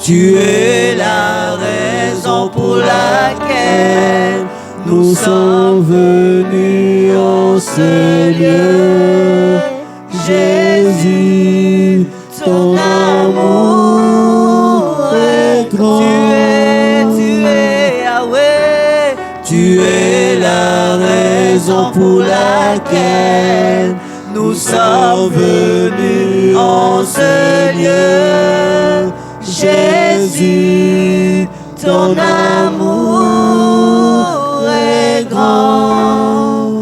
Tu es la raison pour laquelle nous sommes venus en ce lieu. Jésus, ton amour est grand. Tu es Yahweh. Tu es la raison pour laquelle nous sommes venus en ce lieu. Jésus, ton amour est grand.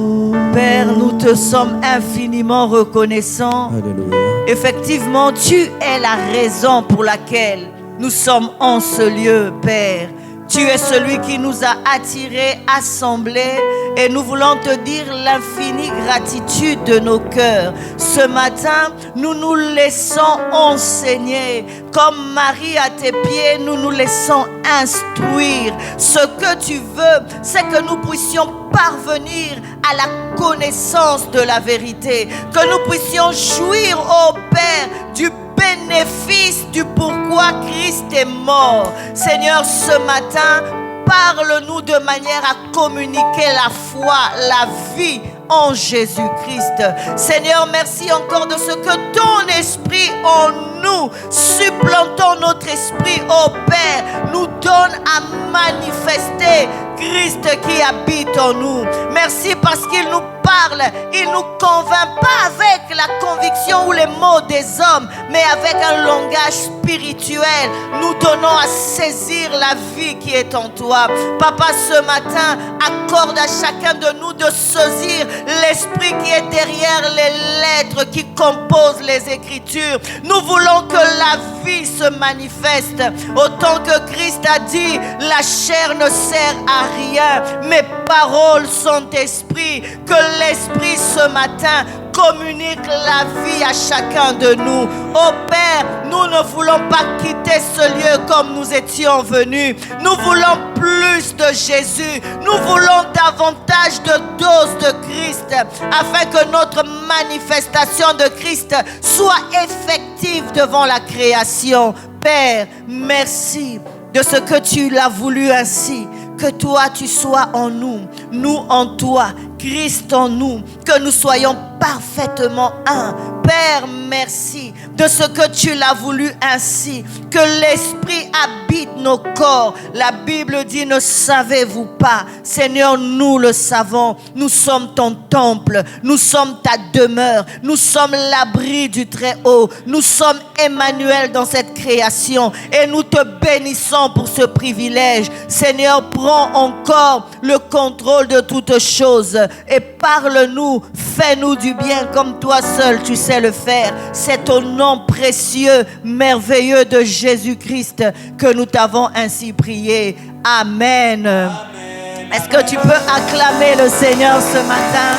Père, nous te sommes infiniment reconnaissants. Alléluia. Effectivement, tu es la raison pour laquelle nous sommes en ce lieu, Père. Tu es celui qui nous a attirés, assemblés, et nous voulons te dire l'infinie gratitude de nos cœurs. Ce matin, nous nous laissons enseigner. Comme Marie à tes pieds, nous nous laissons instruire. Ce que tu veux, c'est que nous puissions parvenir à la connaissance de la vérité. Que nous puissions jouir, ô Père, du bénéfice du pourquoi Christ est mort. Seigneur, ce matin, parle-nous de manière à communiquer la foi, la vie en Jésus-Christ. Seigneur, merci encore de ce que ton esprit en nous, supplantant notre esprit, ô Père, nous donne à manifester Christ qui habite en nous. Merci parce qu'il nous parle, il nous convainc pas avec la conviction ou les mots des hommes, mais avec un langage spirituel, nous donnons à saisir la vie qui est en toi. Papa, ce matin, accorde à chacun de nous de saisir l'esprit qui est derrière les lettres qui composent les Écritures. Nous voulons que la vie se manifeste. Autant que Christ a dit, la chair ne sert à rien, mes paroles sont esprit. Que l'esprit ce matin communique la vie à chacun de nous. Ô Père, nous ne voulons pas quitter ce lieu comme nous étions venus. Nous voulons plus de Jésus. Nous voulons davantage de doses de Christ afin que notre manifestation de Christ soit effective devant la création. Père, merci de ce que tu l'as voulu ainsi. Que toi tu sois en nous, nous en toi, Christ en nous, que nous soyons parfaitement un. Père, merci de ce que tu l'as voulu ainsi, que l'Esprit habite nos corps. La Bible dit, ne savez-vous pas? Seigneur, nous le savons. Nous sommes ton temple, nous sommes ta demeure, nous sommes l'abri du Très-Haut, nous sommes Emmanuel dans cette création et nous te bénissons pour ce privilège. Seigneur, prends encore le contrôle de toutes choses et parle-nous, fais-nous du bien comme toi seul tu sais le faire. C'est au nom précieux, merveilleux de Jésus-Christ que nous t'avons ainsi prié. Amen. Amen. Est-ce que tu peux acclamer le Seigneur ce matin?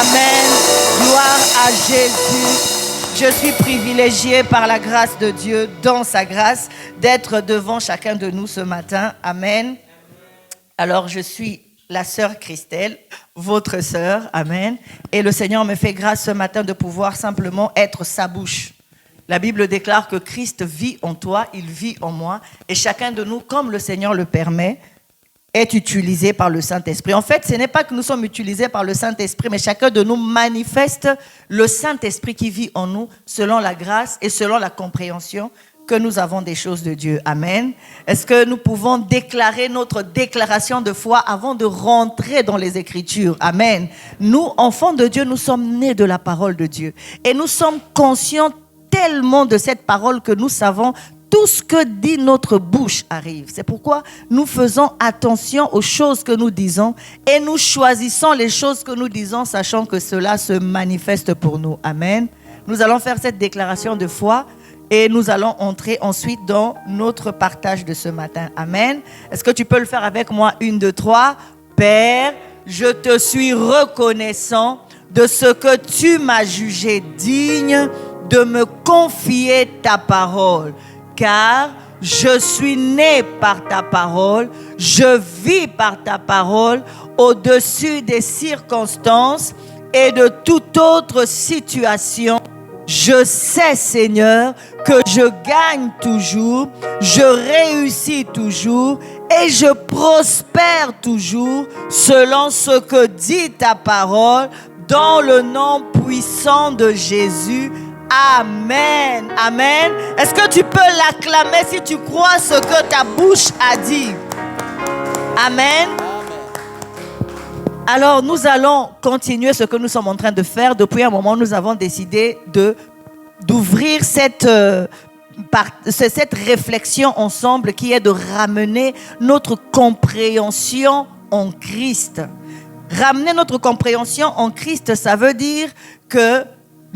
Amen. Gloire à Jésus. Je suis privilégiée par la grâce de Dieu, dans sa grâce, d'être devant chacun de nous ce matin. Amen. Alors, je suis la sœur Christelle, votre sœur, amen. Et le Seigneur me fait grâce ce matin de pouvoir simplement être sa bouche. La Bible déclare que Christ vit en toi, il vit en moi. Et chacun de nous, comme le Seigneur le permet, est utilisé par le Saint-Esprit. En fait, ce n'est pas que nous sommes utilisés par le Saint-Esprit, mais chacun de nous manifeste le Saint-Esprit qui vit en nous selon la grâce et selon la compréhension que nous avons des choses de Dieu. Amen. Est-ce que nous pouvons déclarer notre déclaration de foi avant de rentrer dans les Écritures? Amen. Nous, enfants de Dieu, nous sommes nés de la parole de Dieu. Et nous sommes conscients tellement de cette parole que nous savons tout ce que dit notre bouche arrive. C'est pourquoi nous faisons attention aux choses que nous disons et nous choisissons les choses que nous disons, sachant que cela se manifeste pour nous. Amen. Nous allons faire cette déclaration de foi. Et nous allons entrer ensuite dans notre partage de ce matin. Amen. Est-ce que tu peux le faire avec moi? 1, 2, 3. Père, je te suis reconnaissant de ce que tu m'as jugé digne de me confier ta parole. Car je suis né par ta parole, je vis par ta parole au-dessus des circonstances et de toute autre situation Je sais, Seigneur, que je gagne toujours, je réussis toujours et je prospère toujours selon ce que dit ta parole dans le nom puissant de Jésus. Amen. Amen. Est-ce que tu peux l'acclamer si tu crois ce que ta bouche a dit? Amen. Alors, nous allons continuer ce que nous sommes en train de faire. Depuis un moment, nous avons décidé d'ouvrir cette réflexion ensemble qui est de ramener notre compréhension en Christ. Ramener notre compréhension en Christ, ça veut dire que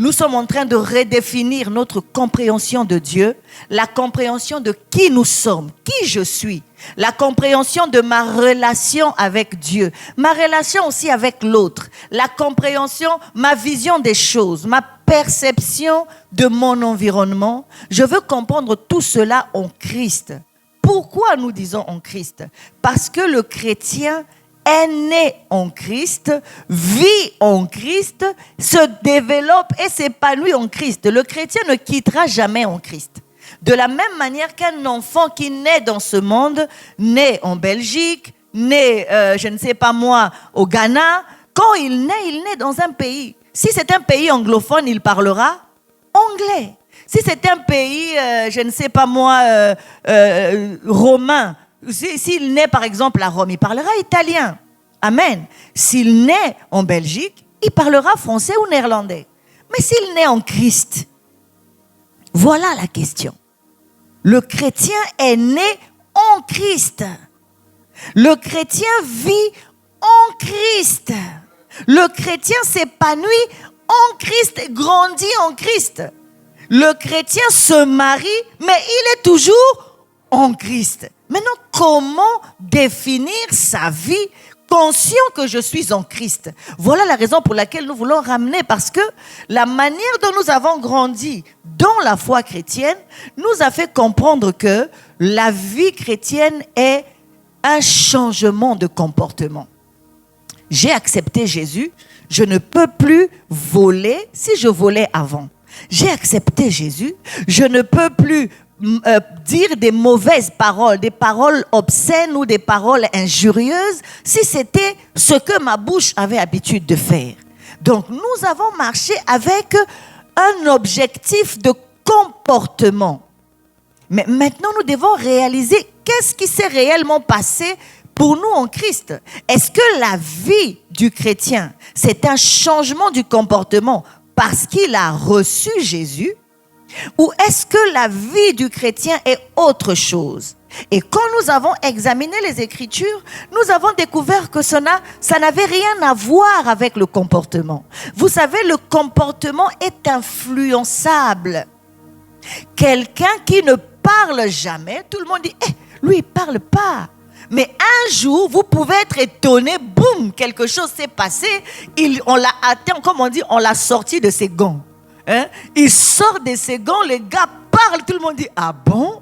nous sommes en train de redéfinir notre compréhension de Dieu, la compréhension de qui nous sommes, qui je suis, la compréhension de ma relation avec Dieu, ma relation aussi avec l'autre, la compréhension, ma vision des choses, ma perception de mon environnement. Je veux comprendre tout cela en Christ. Pourquoi nous disons en Christ? Parce que le chrétien est né en Christ, vit en Christ, se développe et s'épanouit en Christ. Le chrétien ne quittera jamais en Christ. De la même manière qu'un enfant qui naît dans ce monde, né en Belgique, né, je ne sais pas moi, au Ghana, quand il naît dans un pays. Si c'est un pays anglophone, il parlera anglais. Si c'est un pays, je ne sais pas moi, romain, s'il naît par exemple à Rome, il parlera italien. Amen. S'il naît en Belgique, il parlera français ou néerlandais. Mais s'il naît en Christ, voilà la question. Le chrétien est né en Christ. Le chrétien vit en Christ. Le chrétien s'épanouit en Christ, grandit en Christ. Le chrétien se marie, mais il est toujours en Christ. Maintenant, comment définir sa vie conscient que je suis en Christ? Voilà la raison pour laquelle nous voulons ramener, parce que la manière dont nous avons grandi dans la foi chrétienne nous a fait comprendre que la vie chrétienne est un changement de comportement. J'ai accepté Jésus, je ne peux plus voler si je volais avant. J'ai accepté Jésus, je ne peux plus dire des mauvaises paroles, des paroles obscènes ou des paroles injurieuses, si c'était ce que ma bouche avait l'habitude de faire. Donc, nous avons marché avec un objectif de comportement. Mais maintenant, nous devons réaliser qu'est-ce qui s'est réellement passé pour nous en Christ. Est-ce que la vie du chrétien, c'est un changement du comportement parce qu'il a reçu Jésus? Ou est-ce que la vie du chrétien est autre chose? Et quand nous avons examiné les Écritures, nous avons découvert que ça n'avait rien à voir avec le comportement. Vous savez, le comportement est influençable. Quelqu'un qui ne parle jamais, tout le monde dit « lui, il ne parle pas ». Mais un jour, vous pouvez être étonné, boum, quelque chose s'est passé, on l'a atteint, comme on dit, on l'a sorti de ses gonds. Il sort de ses gonds, les gars parlent, tout le monde dit « ah bon ?»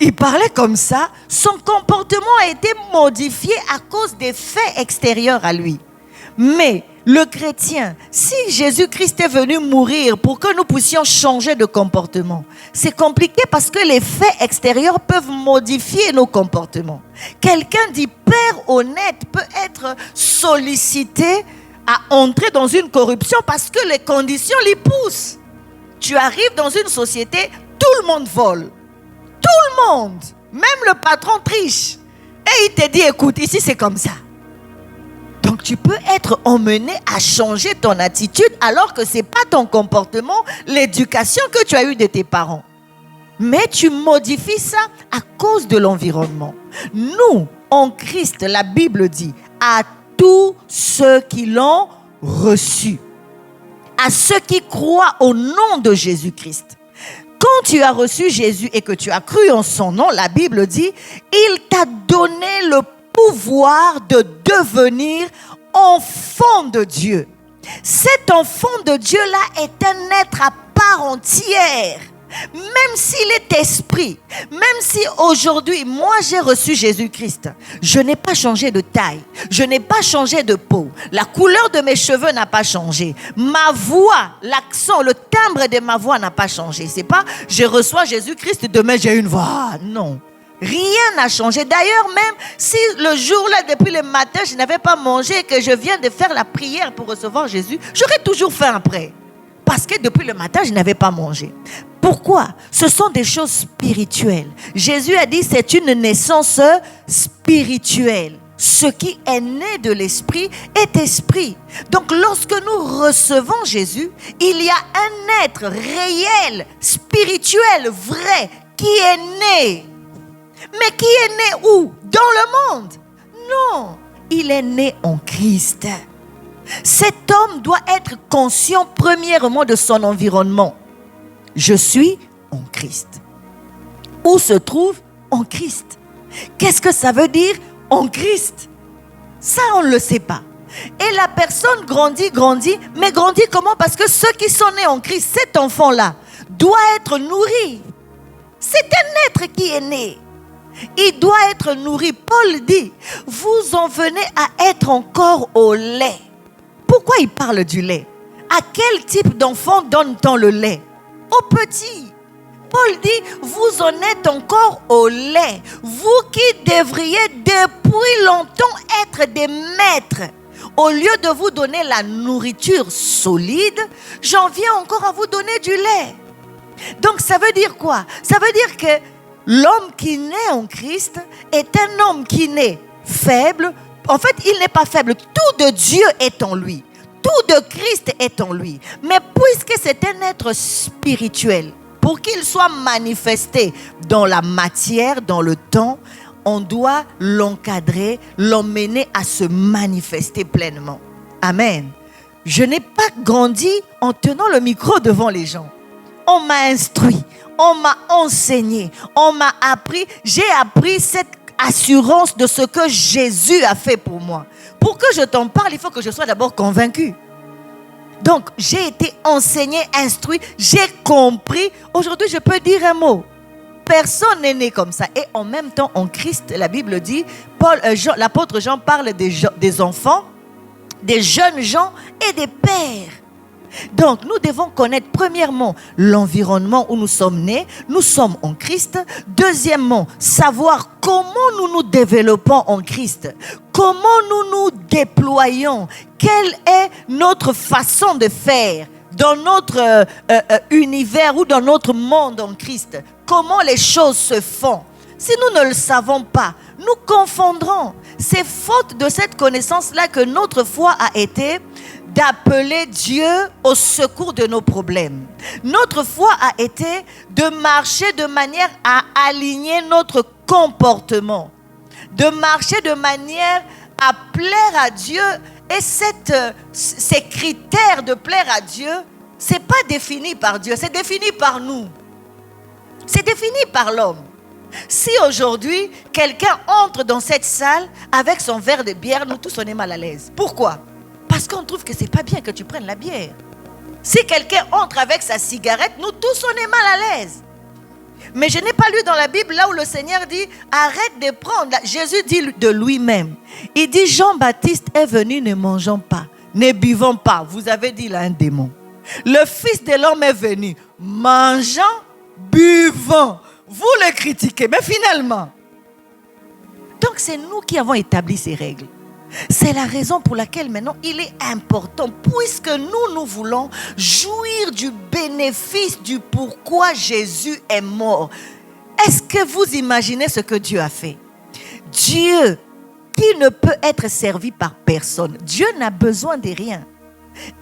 Il parlait comme ça, son comportement a été modifié à cause des faits extérieurs à lui. Mais le chrétien, si Jésus-Christ est venu mourir pour que nous puissions changer de comportement, c'est compliqué parce que les faits extérieurs peuvent modifier nos comportements. Quelqu'un d'hyper honnête peut être sollicité à entrer dans une corruption parce que les conditions l'y poussent. Tu arrives dans une société, tout le monde vole. Tout le monde. Même le patron triche. Et il te dit, écoute, ici c'est comme ça. Donc tu peux être emmené à changer ton attitude alors que ce n'est pas ton comportement, l'éducation que tu as eue de tes parents. Mais tu modifies ça à cause de l'environnement. Nous, en Christ, la Bible dit, à tous ceux qui l'ont reçu, à ceux qui croient au nom de Jésus-Christ. Quand tu as reçu Jésus et que tu as cru en son nom, la Bible dit, il t'a donné le pouvoir de devenir enfant de Dieu. Cet enfant de Dieu-là est un être à part entière. même s'il est esprit, même si aujourd'hui, moi j'ai reçu Jésus-Christ, je n'ai pas changé de taille, je n'ai pas changé de peau, la couleur de mes cheveux n'a pas changé, ma voix, l'accent, le timbre de ma voix n'a pas changé. C'est pas, je reçois Jésus-Christ, demain j'ai une voix. Non. Rien n'a changé. D'ailleurs, même si le jour-là, depuis le matin, je n'avais pas mangé et que je viens de faire la prière pour recevoir Jésus, j'aurais toujours faim après. Parce que depuis le matin, je n'avais pas mangé. Pourquoi? Ce sont des choses spirituelles. Jésus a dit, c'est une naissance spirituelle. Ce qui est né de l'esprit est esprit. Donc, lorsque nous recevons Jésus, il y a un être réel, spirituel, vrai, qui est né. Mais qui est né où? Dans le monde? Non, il est né en Christ. Cet homme doit être conscient premièrement de son environnement. Je suis en Christ. Où se trouve en Christ? Qu'est-ce que ça veut dire en Christ? Ça, on ne le sait pas. Et la personne grandit, mais grandit comment? Parce que ceux qui sont nés en Christ, cet enfant-là, doit être nourri. C'est un être qui est né. Il doit être nourri. Paul dit, vous en venez à être encore au lait. Pourquoi il parle du lait? À quel type d'enfant donne-t-on le lait? Aux petits. Paul dit, vous en êtes encore au lait. Vous qui devriez depuis longtemps être des maîtres. Au lieu de vous donner la nourriture solide, j'en viens encore à vous donner du lait. Donc ça veut dire quoi? Ça veut dire que l'homme qui naît en Christ est un homme qui naît faible. En fait, il n'est pas faible. Tout de Dieu est en lui. Tout de Christ est en lui. Mais puisque c'est un être spirituel, pour qu'il soit manifesté dans la matière, dans le temps, on doit l'encadrer, l'emmener à se manifester pleinement. Amen. Je n'ai pas grandi en tenant le micro devant les gens. On m'a instruit, on m'a enseigné, on m'a appris. J'ai appris cette assurance de ce que Jésus a fait pour moi. Pour que je t'en parle, il faut que je sois d'abord convaincu. Donc, j'ai été enseigné, instruit, j'ai compris. Aujourd'hui, je peux dire un mot. Personne n'est né comme ça. Et en même temps, en Christ, la Bible dit, l'apôtre Jean parle des enfants, des jeunes gens et des pères. Donc, nous devons connaître premièrement l'environnement où nous sommes nés. Nous sommes en Christ. Deuxièmement, savoir comment nous nous développons en Christ. Comment nous nous déployons. Quelle est notre façon de faire dans notre univers ou dans notre monde en Christ. Comment les choses se font. Si nous ne le savons pas, nous confondrons. C'est faute de cette connaissance-là que notre foi a été d'appeler Dieu au secours de nos problèmes. Notre foi a été de marcher de manière à aligner notre comportement, de marcher de manière à plaire à Dieu. Et ces critères de plaire à Dieu, ce n'est pas défini par Dieu, c'est défini par nous. C'est défini par l'homme. Si aujourd'hui, quelqu'un entre dans cette salle avec son verre de bière, nous tous on est mal à l'aise. Pourquoi? Parce qu'on trouve que ce n'est pas bien que tu prennes la bière. Si quelqu'un entre avec sa cigarette, nous tous on est mal à l'aise. Mais je n'ai pas lu dans la Bible là où le Seigneur dit arrête de prendre. Jésus dit de lui-même. Il dit Jean-Baptiste est venu, ne mangeons pas, ne buvons pas. Vous avez dit là un démon. Le Fils de l'homme est venu, mangeant, buvant. Vous le critiquez, mais finalement. Donc c'est nous qui avons établi ces règles. C'est la raison pour laquelle maintenant il est important, puisque nous voulons jouir du bénéfice du pourquoi Jésus est mort. Est-ce que vous imaginez ce que Dieu a fait? Dieu qui ne peut être servi par personne. Dieu n'a besoin de rien.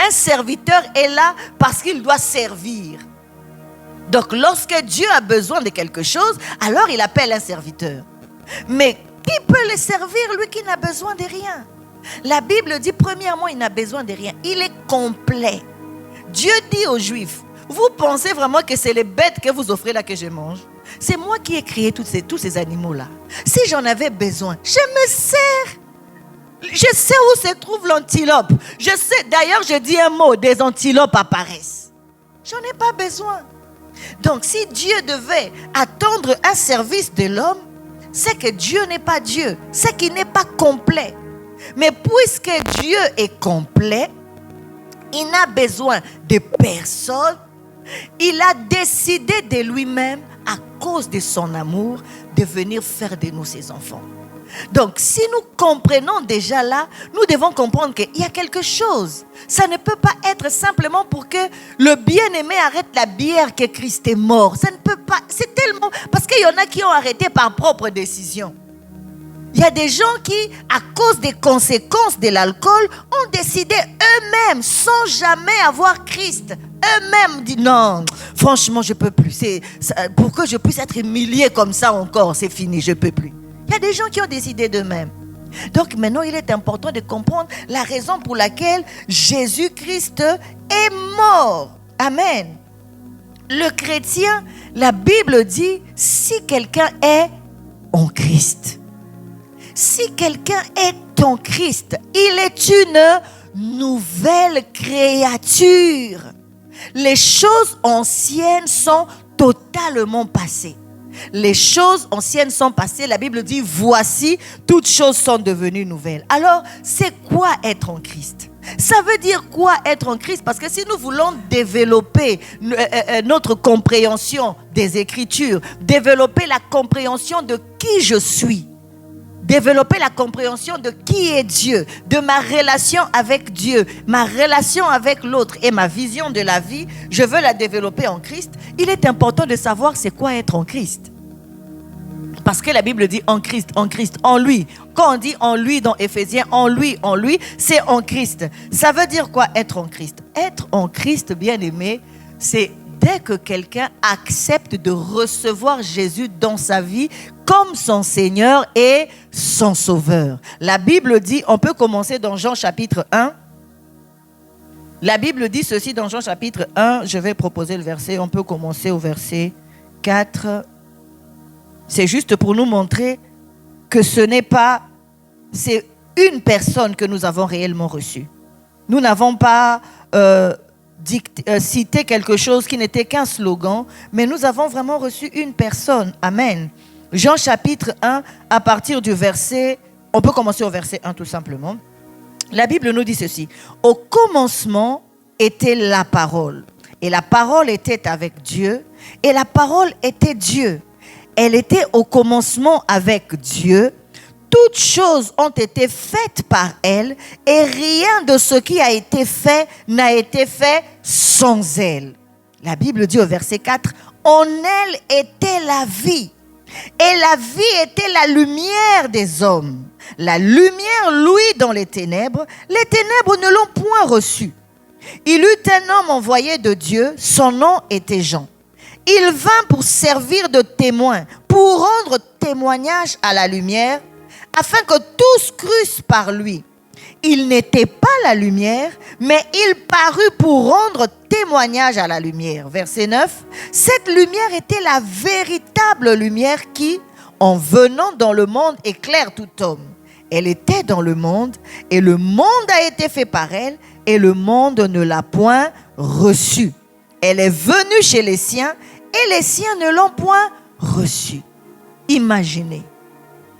Un serviteur est là parce qu'il doit servir. Donc lorsque Dieu a besoin de quelque chose, alors il appelle un serviteur. Mais qui peut le servir, lui qui n'a besoin de rien? La Bible dit, premièrement, il n'a besoin de rien. Il est complet. Dieu dit aux Juifs, vous pensez vraiment que c'est les bêtes que vous offrez là que je mange? C'est moi qui ai créé tous ces animaux-là. Si j'en avais besoin, je me sers. Je sais où se trouve l'antilope. Je sais, d'ailleurs, je dis un mot, des antilopes apparaissent. J'en ai pas besoin. Donc, si Dieu devait attendre un service de l'homme, c'est que Dieu n'est pas Dieu, c'est qu'il n'est pas complet. Mais puisque Dieu est complet, il n'a besoin de personne. Il a décidé de lui-même, à cause de son amour, de venir faire de nous ses enfants. Donc, si nous comprenons déjà là, nous devons comprendre qu'il y a quelque chose. Ça ne peut pas être simplement pour que le bien-aimé arrête la bière que Christ est mort. Ça ne peut pas. C'est tellement... Parce qu'il y en a qui ont arrêté par propre décision. Il y a des gens qui, à cause des conséquences de l'alcool, ont décidé eux-mêmes, sans jamais avoir Christ, eux-mêmes dit non, franchement, je ne peux plus. Pour que je puisse être humilié comme ça encore, c'est fini, je ne peux plus. Il y a des gens qui ont décidé d'eux-mêmes. Donc maintenant, il est important de comprendre la raison pour laquelle Jésus-Christ est mort. Amen. Le chrétien, la Bible dit, si quelqu'un est en Christ, si quelqu'un est en Christ, il est une nouvelle créature. Les choses anciennes sont totalement passées. Les choses anciennes sont passées. La Bible dit, voici, toutes choses sont devenues nouvelles. Alors, c'est quoi être en Christ? Ça veut dire quoi être en Christ? Parce que si nous voulons développer notre compréhension des Écritures, développer la compréhension de qui je suis, développer la compréhension de qui est Dieu, de ma relation avec Dieu, ma relation avec l'autre et ma vision de la vie, je veux la développer en Christ. Il est important de savoir c'est quoi être en Christ. Parce que la Bible dit en Christ, en lui. Quand on dit en lui dans Éphésiens, en lui, c'est en Christ. Ça veut dire quoi être en Christ? Être en Christ, bien-aimé, c'est dès que quelqu'un accepte de recevoir Jésus dans sa vie comme son Seigneur et son Sauveur. La Bible dit, on peut commencer dans Jean chapitre 1. La Bible dit ceci dans Jean chapitre 1. Je vais proposer le verset. On peut commencer au verset 4. C'est juste pour nous montrer que ce n'est pas... C'est une personne que nous avons réellement reçue. Nous n'avons pas... citer quelque chose qui n'était qu'un slogan, mais nous avons vraiment reçu une personne. Amen. Jean chapitre 1, à partir du verset, on peut commencer au verset 1 tout simplement. La Bible nous dit ceci. Au commencement était la parole, et la parole était avec Dieu, et la parole était Dieu. Elle était au commencement avec Dieu. Toutes choses ont été faites par elle, et rien de ce qui a été fait n'a été fait sans elle. La Bible dit au verset 4, en elle était la vie, et la vie était la lumière des hommes. La lumière luit dans les ténèbres ne l'ont point reçue. Il eut un homme envoyé de Dieu, son nom était Jean. Il vint pour servir de témoin, pour rendre témoignage à la lumière, afin que tous crussent par lui. Il n'était pas la lumière, mais il parut pour rendre témoignage à la lumière. Verset 9. Cette lumière était la véritable lumière qui, en venant dans le monde, éclaire tout homme. Elle était dans le monde, et le monde a été fait par elle, et le monde ne l'a point reçue. Elle est venue chez les siens, et les siens ne l'ont point reçue. Imaginez.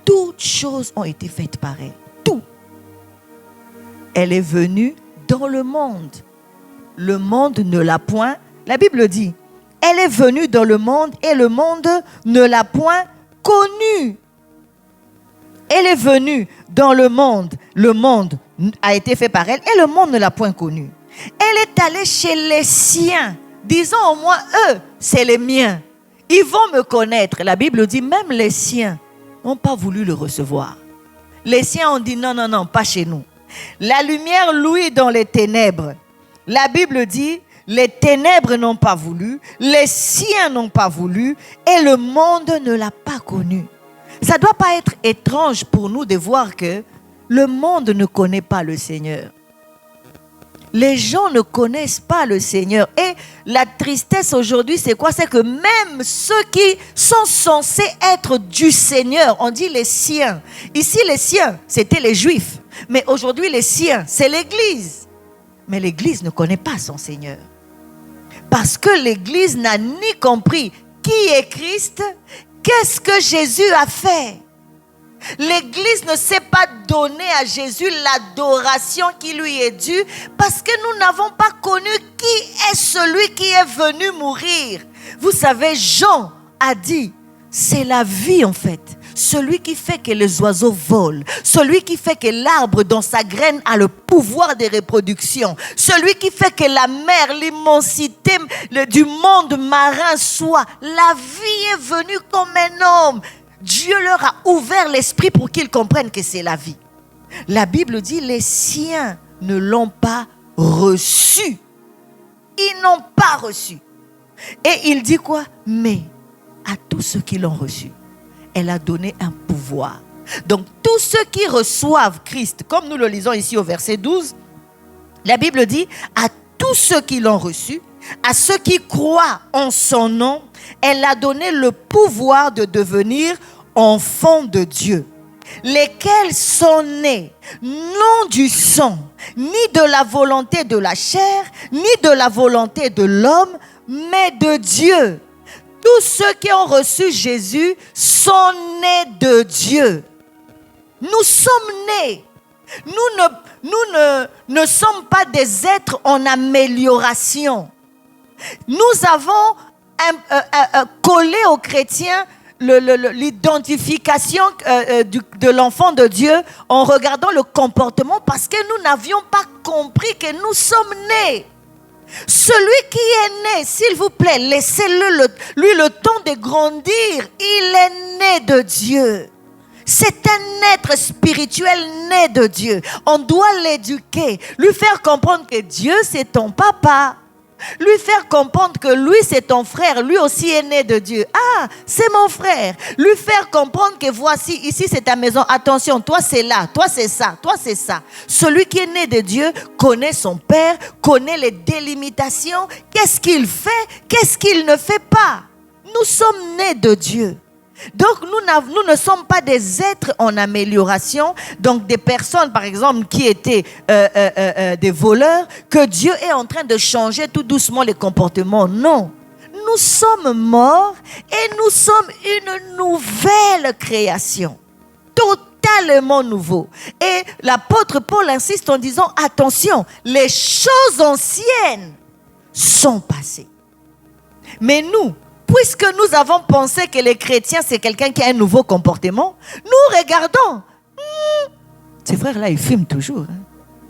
Toutes choses ont été faites par elle. Tout. Elle est venue dans le monde. Le monde ne l'a point. La Bible dit, elle est venue dans le monde et le monde ne l'a point connue. Elle est venue dans le monde a été fait par elle et le monde ne l'a point connue. Elle est allée chez les siens, disant au moins eux, c'est les miens. Ils vont me connaître. La Bible dit, même les siens n'ont pas voulu le recevoir. Les siens ont dit non, pas chez nous. La lumière luit dans les ténèbres. La Bible dit, les ténèbres n'ont pas voulu, les siens n'ont pas voulu, et le monde ne l'a pas connu. Ça ne doit pas être étrange pour nous de voir que le monde ne connaît pas le Seigneur. Les gens ne connaissent pas le Seigneur. Et la tristesse aujourd'hui, c'est quoi? C'est que même ceux qui sont censés être du Seigneur, on dit les siens. Ici, les siens, c'était les Juifs. Mais aujourd'hui, les siens, c'est l'Église. Mais l'Église ne connaît pas son Seigneur. Parce que l'Église n'a ni compris qui est Christ, qu'est-ce que Jésus a fait. L'Église ne s'est pas donné à Jésus l'adoration qui lui est due parce que nous n'avons pas connu qui est celui qui est venu mourir. Vous savez, Jean a dit, c'est la vie en fait. Celui qui fait que les oiseaux volent, celui qui fait que l'arbre dans sa graine a le pouvoir de reproduction, celui qui fait que la mer, l'immensité du monde marin soit. La vie est venue comme un homme. Dieu leur a ouvert l'esprit pour qu'ils comprennent que c'est la vie. La Bible dit, les siens ne l'ont pas reçu. Ils n'ont pas reçu. Et il dit quoi? Mais à tous ceux qui l'ont reçu, elle a donné un pouvoir. Donc tous ceux qui reçoivent Christ, comme nous le lisons ici au verset 12, la Bible dit, à tous ceux qui l'ont reçu, à ceux qui croient en son nom, elle a donné le pouvoir de devenir enfants de Dieu, lesquels sont nés non du sang, ni de la volonté de la chair, ni de la volonté de l'homme, mais de Dieu. Tous ceux qui ont reçu Jésus sont nés de Dieu. Nous sommes nés. Nous ne sommes pas des êtres en amélioration. Nous avons collé aux chrétiens l'identification de l'enfant de Dieu en regardant le comportement parce que nous n'avions pas compris que nous sommes nés. Celui qui est né, s'il vous plaît, laissez-le lui le temps de grandir. Il est né de Dieu. C'est un être spirituel né de Dieu. On doit l'éduquer, lui faire comprendre que Dieu c'est ton papa. Lui faire comprendre que lui c'est ton frère, lui aussi est né de Dieu. Ah, c'est mon frère. Lui faire comprendre que voici, ici c'est ta maison. Attention, toi c'est là, toi c'est ça, toi c'est ça. Celui qui est né de Dieu connaît son père, connaît les délimitations. Qu'est-ce qu'il fait, qu'est-ce qu'il ne fait pas. Nous sommes nés de Dieu. Donc nous ne sommes pas des êtres en amélioration, donc des personnes par exemple qui étaient des voleurs, que Dieu est en train de changer tout doucement les comportements. Non, nous sommes morts et nous sommes une nouvelle création, totalement nouveau. Et l'apôtre Paul insiste en disant, attention, les choses anciennes sont passées. Mais nous, puisque nous avons pensé que les chrétiens, c'est quelqu'un qui a un nouveau comportement, nous regardons. Ces frères-là, ils fument toujours.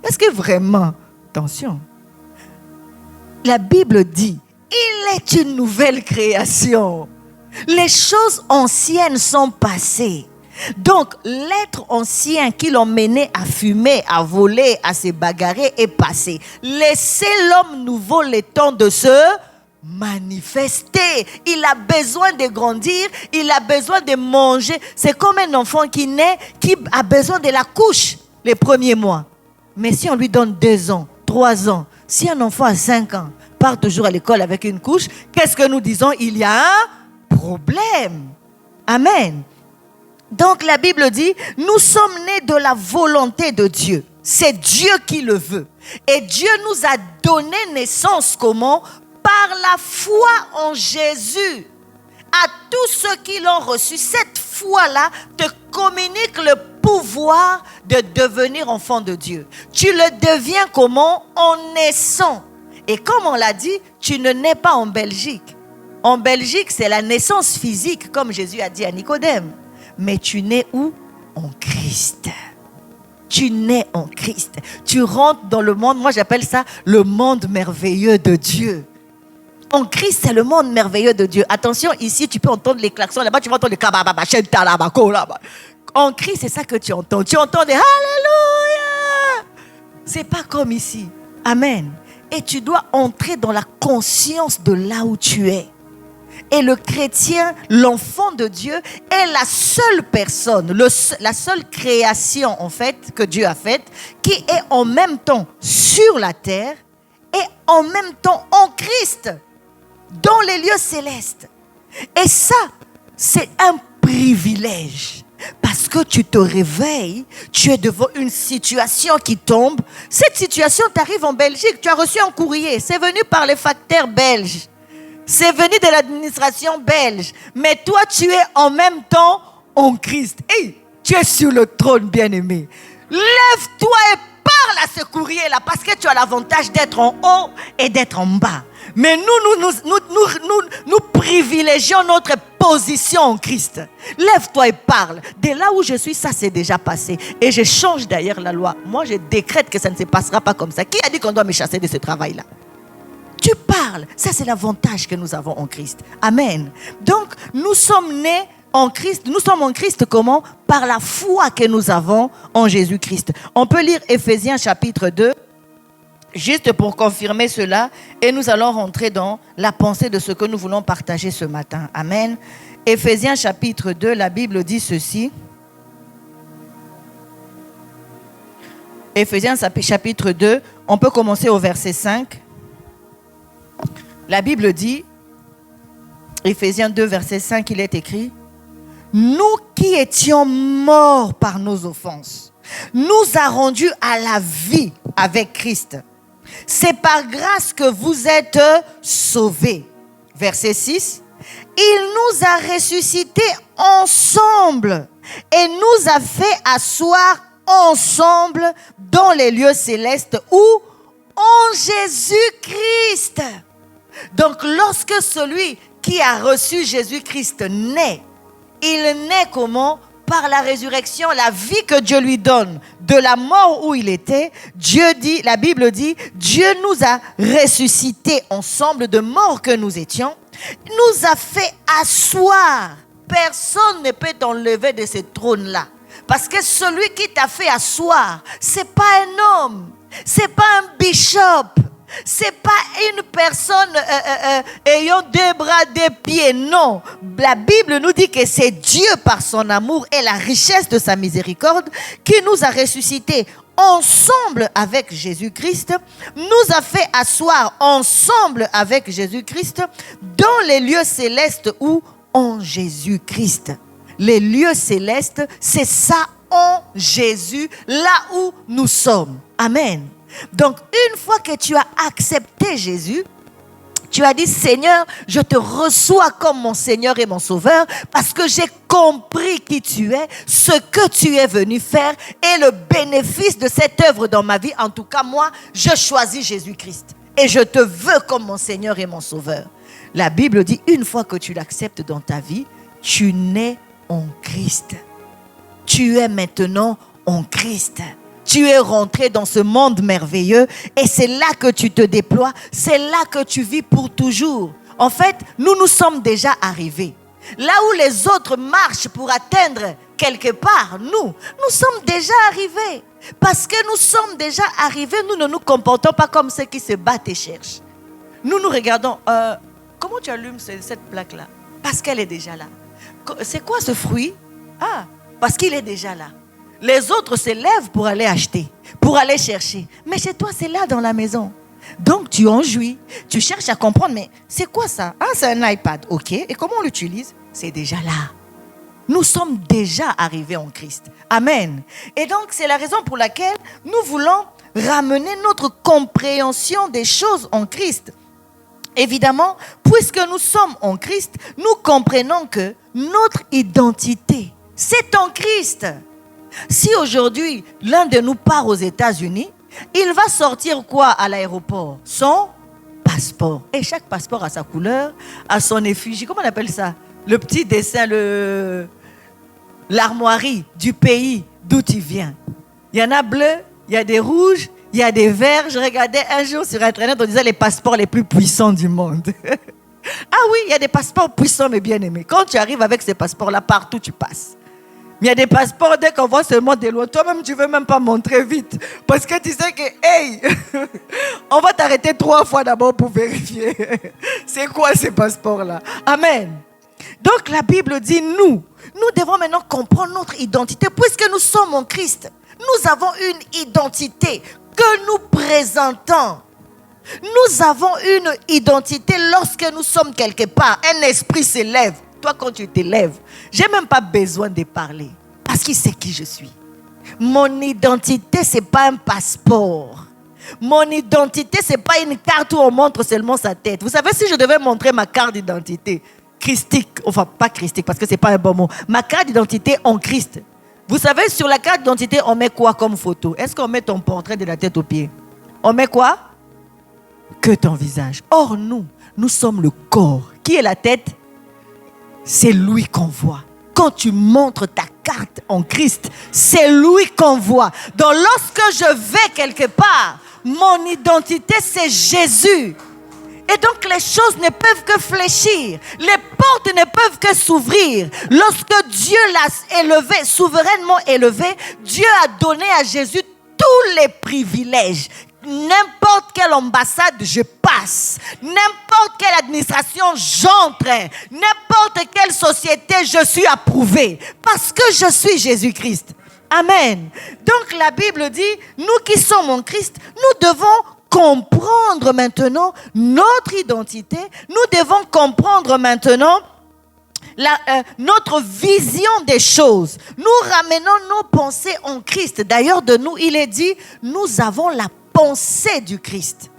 Est-ce que vraiment, attention, la Bible dit, il est une nouvelle création. Les choses anciennes sont passées. Donc, l'être ancien qui l'ont mené à fumer, à voler, à se bagarrer est passé. Laissez l'homme nouveau le temps de se manifester. Il a besoin de grandir, il a besoin de manger. C'est comme un enfant qui naît, qui a besoin de la couche les premiers mois. Mais si on lui donne 2 ans, 3 ans, si un enfant a 5 ans part toujours à l'école avec une couche, qu'est-ce que nous disons? Il y a un problème. Amen. Donc la Bible dit, nous sommes nés de la volonté de Dieu. C'est Dieu qui le veut. Et Dieu nous a donné naissance comment? Par la foi en Jésus. À tous ceux qui l'ont reçu, cette foi-là te communique le pouvoir de devenir enfant de Dieu. Tu le deviens comment? En naissant. Et comme on l'a dit, tu ne nais pas en Belgique. En Belgique, c'est la naissance physique, comme Jésus a dit à Nicodème. Mais tu nais où? En Christ. Tu nais en Christ. Tu rentres dans le monde, moi j'appelle ça le monde merveilleux de Dieu. En Christ, c'est le monde merveilleux de Dieu. Attention, ici, tu peux entendre les klaxons. Là-bas, tu vas entendre les kabababa, chentalabako, là-bas. En Christ, c'est ça que tu entends. Tu entends des Alléluia. C'est pas comme ici. Amen. Et tu dois entrer dans la conscience de là où tu es. Et le chrétien, l'enfant de Dieu, est la seule personne, la seule création, en fait, que Dieu a faite, qui est en même temps sur la terre et en même temps en Christ, dans les lieux célestes. Et ça, c'est un privilège. Parce lorsque tu te réveilles, tu es devant une situation qui tombe. Cette situation t'arrive en Belgique. Tu as reçu un courrier. C'est venu par les facteurs belges. C'est venu de l'administration belge. Mais toi, tu es en même temps en Christ. Hey, tu es sur le trône, bien-aimé. Lève-toi et parle à ce courrier-là parce que tu as l'avantage d'être en haut et d'être en bas. Mais nous privilégions notre position en Christ. Lève-toi et parle. De là où je suis, ça s'est déjà passé. Et je change d'ailleurs la loi. Moi, je décrète que ça ne se passera pas comme ça. Qui a dit qu'on doit me chasser de ce travail-là? Tu parles. Ça, c'est l'avantage que nous avons en Christ. Amen. Donc, nous sommes nés en Christ. Nous sommes en Christ comment? Par la foi que nous avons en Jésus-Christ. On peut lire Éphésiens chapitre 2. Juste pour confirmer cela, et nous allons rentrer dans la pensée de ce que nous voulons partager ce matin. Amen. Éphésiens chapitre 2, la Bible dit ceci. Éphésiens chapitre 2, on peut commencer au verset 5. La Bible dit, Éphésiens 2, verset 5, il est écrit, « Nous qui étions morts par nos offenses, nous a rendus à la vie avec Christ. C'est par grâce que vous êtes sauvés. » Verset 6. « Il nous a ressuscités ensemble et nous a fait asseoir ensemble dans les lieux célestes ou en Jésus-Christ. » Donc, lorsque celui qui a reçu Jésus-Christ naît, il naît comment? Par la résurrection, la vie que Dieu lui donne de la mort où il était. Dieu dit, la Bible dit, Dieu nous a ressuscités ensemble de mort que nous étions, nous a fait asseoir. Personne ne peut t'enlever de ce trône-là. Parce que celui qui t'a fait asseoir, c'est pas un homme, c'est pas un bishop. C'est pas une personne ayant deux bras, deux pieds, non. La Bible nous dit que c'est Dieu par son amour et la richesse de sa miséricorde qui nous a ressuscités ensemble avec Jésus-Christ, nous a fait asseoir ensemble avec Jésus-Christ dans les lieux célestes ou en Jésus-Christ. Les lieux célestes, c'est ça en Jésus, là où nous sommes. Amen. Donc, une fois que tu as accepté Jésus, tu as dit, Seigneur, je te reçois comme mon Seigneur et mon Sauveur parce que j'ai compris qui tu es, ce que tu es venu faire et le bénéfice de cette œuvre dans ma vie. En tout cas, moi, je choisis Jésus-Christ et je te veux comme mon Seigneur et mon Sauveur. La Bible dit, une fois que tu l'acceptes dans ta vie, tu nais en Christ. Tu es maintenant en Christ. Tu es rentré dans ce monde merveilleux et c'est là que tu te déploies, c'est là que tu vis pour toujours. En fait, nous sommes déjà arrivés. Là où les autres marchent pour atteindre quelque part, nous sommes déjà arrivés. Parce que nous sommes déjà arrivés, nous ne nous comportons pas comme ceux qui se battent et cherchent. Nous regardons, comment tu allumes cette plaque-là? Parce qu'elle est déjà là. C'est quoi ce fruit? Ah, parce qu'il est déjà là. Les autres se lèvent pour aller acheter, pour aller chercher. Mais chez toi, c'est là dans la maison. Donc, tu en jouis. Tu cherches à comprendre, mais c'est quoi ça? Ah, c'est un iPad. OK. Et comment on l'utilise? C'est déjà là. Nous sommes déjà arrivés en Christ. Amen. Et donc, c'est la raison pour laquelle nous voulons ramener notre compréhension des choses en Christ. Évidemment, puisque nous sommes en Christ, nous comprenons que notre identité, c'est en Christ. Si aujourd'hui, l'un de nous part aux États-Unis, il va sortir quoi à l'aéroport? Son passeport. Et chaque passeport a sa couleur, a son effigie. Comment on appelle ça? Le petit dessin, l'armoirie du pays d'où tu viens. Il y en a bleus, il y a des rouges, il y a des verts. Je regardais un jour sur Internet, on disait les passeports les plus puissants du monde. Ah oui, il y a des passeports puissants mais bien aimés. Quand tu arrives avec ces passeports-là, partout tu passes. Il y a des passeports, dès qu'on voit seulement des lois, toi-même, tu ne veux même pas montrer vite. Parce que tu sais que, hey, on va t'arrêter 3 fois d'abord pour vérifier. C'est quoi ces passeports-là? Amen. Donc, la Bible dit, nous devons maintenant comprendre notre identité. Puisque nous sommes en Christ, nous avons une identité que nous présentons. Nous avons une identité lorsque nous sommes quelque part. Un esprit s'élève. Toi, quand tu t'élèves, je n'ai même pas besoin de parler. Parce qu'il sait qui je suis. Mon identité, ce n'est pas un passeport. Mon identité, ce n'est pas une carte où on montre seulement sa tête. Vous savez, si je devais montrer ma carte d'identité, christique, enfin pas christique parce que ce n'est pas un bon mot, ma carte d'identité en Christ. Vous savez, sur la carte d'identité, on met quoi comme photo? Est-ce qu'on met ton portrait de la tête aux pieds? On met quoi? Que ton visage. Or, nous sommes le corps. Qui est la tête? C'est lui qu'on voit. Quand tu montres ta carte en Christ, c'est lui qu'on voit. Donc lorsque je vais quelque part, mon identité c'est Jésus. Et donc les choses ne peuvent que fléchir. Les portes ne peuvent que s'ouvrir. Lorsque Dieu l'a élevé, souverainement élevé, Dieu a donné à Jésus tous les privilèges. N'importe quelle ambassade, je passe. N'importe quelle administration, j'entre. N'importe quelle société, je suis approuvé. Parce que je suis Jésus-Christ. Amen. Donc la Bible dit, nous qui sommes en Christ, nous devons comprendre maintenant notre identité. Nous devons comprendre maintenant notre vision des choses. Nous ramenons nos pensées en Christ. D'ailleurs, de nous, il est dit, nous avons la pensée du Christ.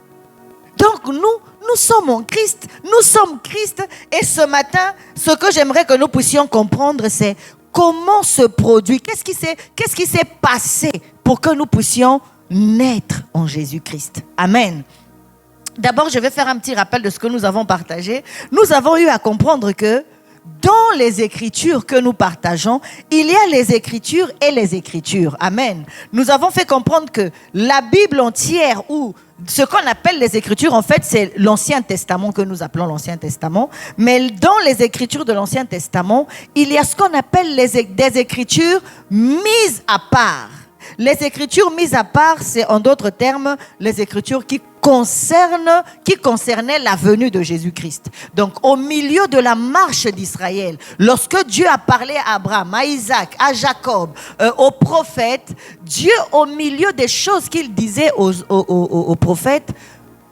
Donc nous sommes en Christ, nous sommes Christ. Et ce matin, ce que j'aimerais que nous puissions comprendre, c'est comment se produit, qu'est-ce qui s'est passé pour que nous puissions naître en Jésus-Christ. Amen. D'abord, je vais faire un petit rappel de ce que nous avons partagé. Nous avons eu à comprendre que dans les Écritures que nous partageons, il y a les Écritures et les Écritures. Amen. Nous avons fait comprendre que la Bible entière, ou ce qu'on appelle les Écritures, en fait, c'est l'Ancien Testament que nous appelons l'Ancien Testament. Mais dans les Écritures de l'Ancien Testament, il y a ce qu'on appelle des Écritures mises à part. Les Écritures mises à part, c'est en d'autres termes les Écritures qui concernaient la venue de Jésus-Christ. Donc au milieu de la marche d'Israël, lorsque Dieu a parlé à Abraham, à Isaac, à Jacob, aux prophètes, Dieu au milieu des choses qu'il disait aux prophètes,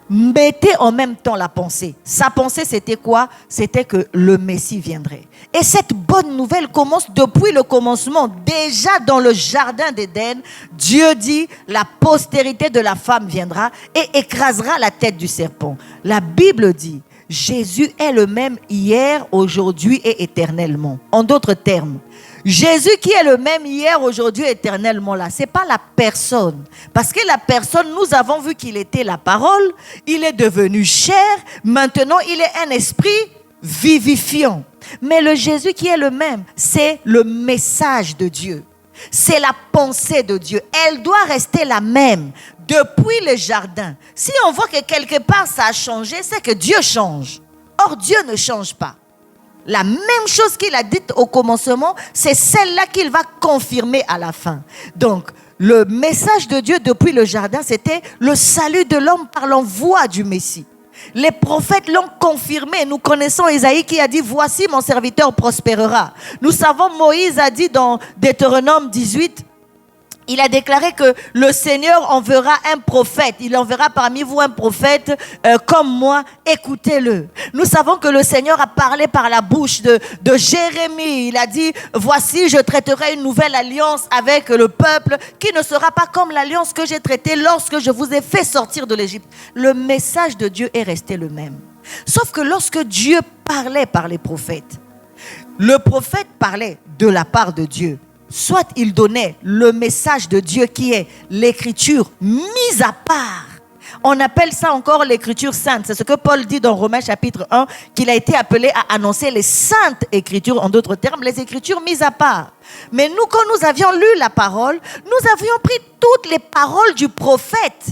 mettait en même temps la pensée. Sa pensée, c'était quoi? C'était que le Messie viendrait. Et cette bonne nouvelle commence depuis le commencement. Déjà dans le jardin d'Éden, Dieu dit, la postérité de la femme viendra et écrasera la tête du serpent. La Bible dit, Jésus est le même hier, aujourd'hui et éternellement. En d'autres termes, Jésus qui est le même hier, aujourd'hui, éternellement là, ce n'est pas la personne. Parce que la personne, nous avons vu qu'il était la parole, il est devenu chair, maintenant il est un esprit vivifiant. Mais le Jésus qui est le même, c'est le message de Dieu. C'est la pensée de Dieu. Elle doit rester la même depuis le jardin. Si on voit que quelque part ça a changé, c'est que Dieu change. Or, Dieu ne change pas. La même chose qu'il a dite au commencement, c'est celle-là qu'il va confirmer à la fin. Donc, le message de Dieu depuis le jardin, c'était le salut de l'homme par l'envoi du Messie. Les prophètes l'ont confirmé. Nous connaissons Isaïe qui a dit « Voici mon serviteur prospérera ». Nous savons Moïse a dit dans Deutéronome 18, il a déclaré que le Seigneur enverra un prophète. Il enverra parmi vous un prophète comme moi. Écoutez-le. Nous savons que le Seigneur a parlé par la bouche de Jérémie. Il a dit, voici, je traiterai une nouvelle alliance avec le peuple qui ne sera pas comme l'alliance que j'ai traitée lorsque je vous ai fait sortir de l'Égypte. Le message de Dieu est resté le même. Sauf que lorsque Dieu parlait par les prophètes, le prophète parlait de la part de Dieu. Soit il donnait le message de Dieu qui est l'écriture mise à part. On appelle ça encore l'écriture sainte. C'est ce que Paul dit dans Romains chapitre 1, qu'il a été appelé à annoncer les saintes écritures, en d'autres termes, les écritures mises à part. Mais nous, quand nous avions lu la parole, nous avions pris toutes les paroles du prophète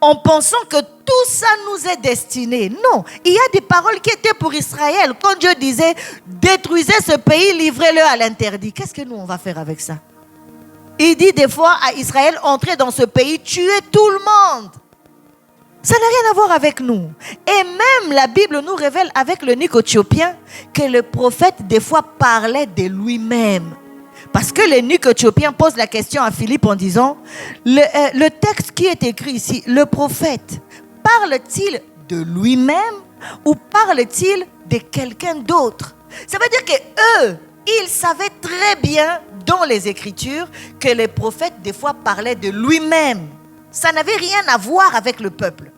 en pensant que tout ça nous est destiné. Non, il y a des paroles qui étaient pour Israël. Quand Dieu disait, détruisez ce pays, livrez-le à l'interdit. Qu'est-ce que nous, on va faire avec ça? Il dit des fois à Israël, entrez dans ce pays, tuez tout le monde. Ça n'a rien à voir avec nous. Et même la Bible nous révèle avec le Éthiopien que le prophète des fois parlait de lui-même. Parce que l'eunuque éthiopien pose la question à Philippe en disant, le texte qui est écrit ici, le prophète, parle-t-il de lui-même ou parle-t-il de quelqu'un d'autre? Ça veut dire que eux, il savait très bien dans les Écritures que les prophètes des fois parlaient de lui-même. Ça n'avait rien à voir avec le peuple.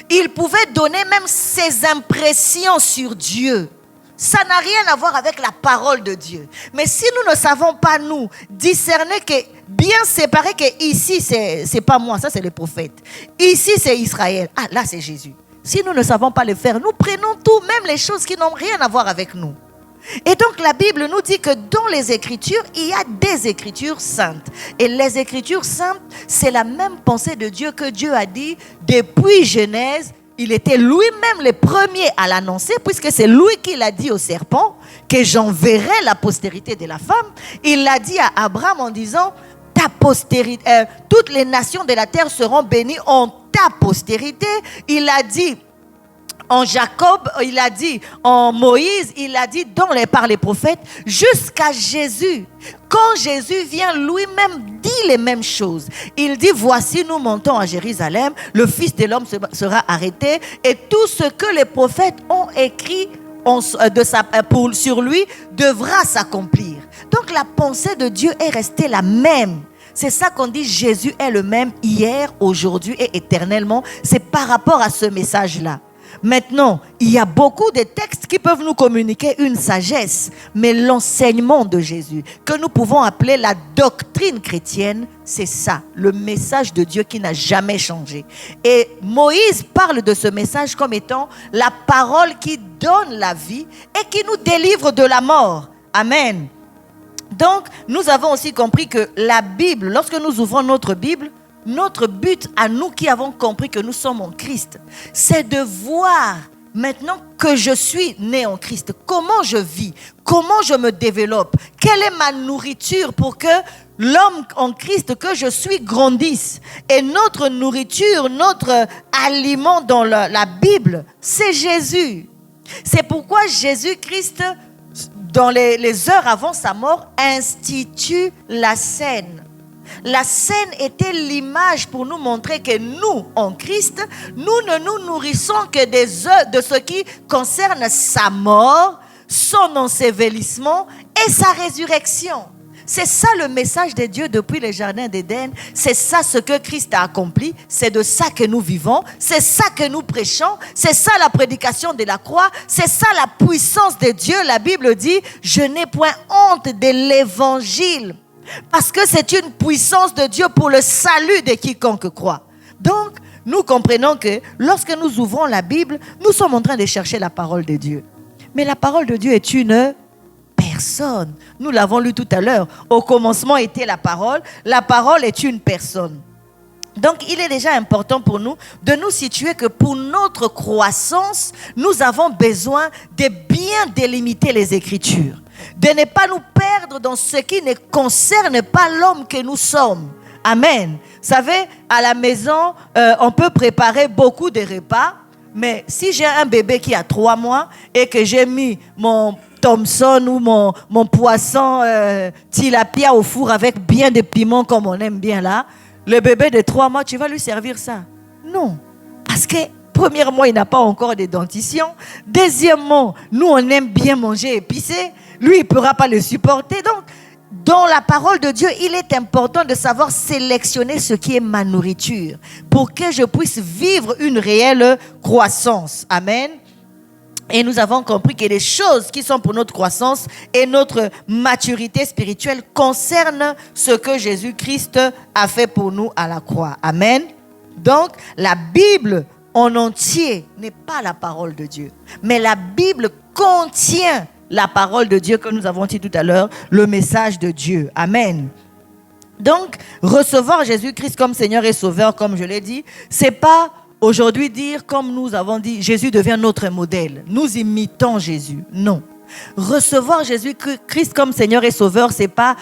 Il pouvait donner même ses impressions sur Dieu. Ça n'a rien à voir avec la parole de Dieu. Mais si nous ne savons pas, nous, discerner que, bien séparer que ici, c'est pas moi, ça c'est les prophètes. Ici, c'est Israël. Ah, là, c'est Jésus. Si nous ne savons pas le faire, nous prenons tout, même les choses qui n'ont rien à voir avec nous. Et donc la Bible nous dit que dans les Écritures, il y a des Écritures saintes. Et les Écritures saintes, c'est la même pensée de Dieu que Dieu a dit depuis Genèse. Il était lui-même le premier à l'annoncer, puisque c'est lui qui l'a dit au serpent, que j'enverrai la postérité de la femme. Il l'a dit à Abraham en disant, ta postérité, toutes les nations de la terre seront bénies en ta postérité. Il a dit en Jacob, il a dit en Moïse, il a dit par les prophètes, jusqu'à Jésus. Quand Jésus vient, lui-même dit les mêmes choses. Il dit, voici, nous montons à Jérusalem, le Fils de l'homme sera arrêté, et tout ce que les prophètes ont écrit sur lui devra s'accomplir. Donc la pensée de Dieu est restée la même. C'est ça qu'on dit, Jésus est le même hier, aujourd'hui et éternellement. C'est par rapport à ce message-là. Maintenant, il y a beaucoup de textes qui peuvent nous communiquer une sagesse, mais l'enseignement de Jésus, que nous pouvons appeler la doctrine chrétienne, c'est ça, le message de Dieu qui n'a jamais changé. Et Moïse parle de ce message comme étant la parole qui donne la vie et qui nous délivre de la mort. Amen. Donc, nous avons aussi compris que la Bible, lorsque nous ouvrons notre Bible, notre but à nous qui avons compris que nous sommes en Christ, c'est de voir maintenant que je suis né en Christ. Comment je vis? Comment je me développe? Quelle est ma nourriture pour que l'homme en Christ que je suis grandisse? Et notre nourriture, notre aliment dans la Bible, c'est Jésus. C'est pourquoi Jésus-Christ, dans les heures avant sa mort, institue la scène. La scène était l'image pour nous montrer que nous, en Christ, nous ne nous nourrissons que de ce qui concerne sa mort, son ensevelissement et sa résurrection. C'est ça le message de Dieu depuis le jardin d'Éden. C'est ça ce que Christ a accompli. C'est de ça que nous vivons. C'est ça que nous prêchons. C'est ça la prédication de la croix. C'est ça la puissance de Dieu. La Bible dit, je n'ai point honte de l'évangile. Parce que c'est une puissance de Dieu pour le salut de quiconque croit. Donc, nous comprenons que lorsque nous ouvrons la Bible, nous sommes en train de chercher la parole de Dieu. Mais la parole de Dieu est une personne. Nous l'avons lu tout à l'heure. Au commencement était la parole. La parole est une personne. Donc, il est déjà important pour nous de nous situer que pour notre croissance, nous avons besoin de bien délimiter les Écritures. De ne pas nous perdre dans ce qui ne concerne pas l'homme que nous sommes. Amen. Vous savez, à la maison, on peut préparer beaucoup de repas, mais si j'ai un bébé qui a 3 mois et que j'ai mis mon Thompson ou mon poisson tilapia au four avec bien de piments comme on aime bien là, le bébé de 3 mois, tu vas lui servir ça? Non. Parce que, premièrement, il n'a pas encore de dentition. Deuxièmement, nous, on aime bien manger épicé. Lui, il ne pourra pas le supporter. Donc, dans la parole de Dieu, il est important de savoir sélectionner ce qui est ma nourriture pour que je puisse vivre une réelle croissance. Amen. Et nous avons compris que les choses qui sont pour notre croissance et notre maturité spirituelle concernent ce que Jésus-Christ a fait pour nous à la croix. Amen. Donc, la Bible en entier n'est pas la parole de Dieu. Mais la Bible contient la parole de Dieu que nous avons dit tout à l'heure, le message de Dieu. Amen. Donc, recevoir Jésus-Christ comme Seigneur et Sauveur, comme je l'ai dit, c'est pas aujourd'hui dire, comme nous avons dit, Jésus devient notre modèle. Nous imitons Jésus. Non. Recevoir Jésus-Christ comme Seigneur et Sauveur, c'est pas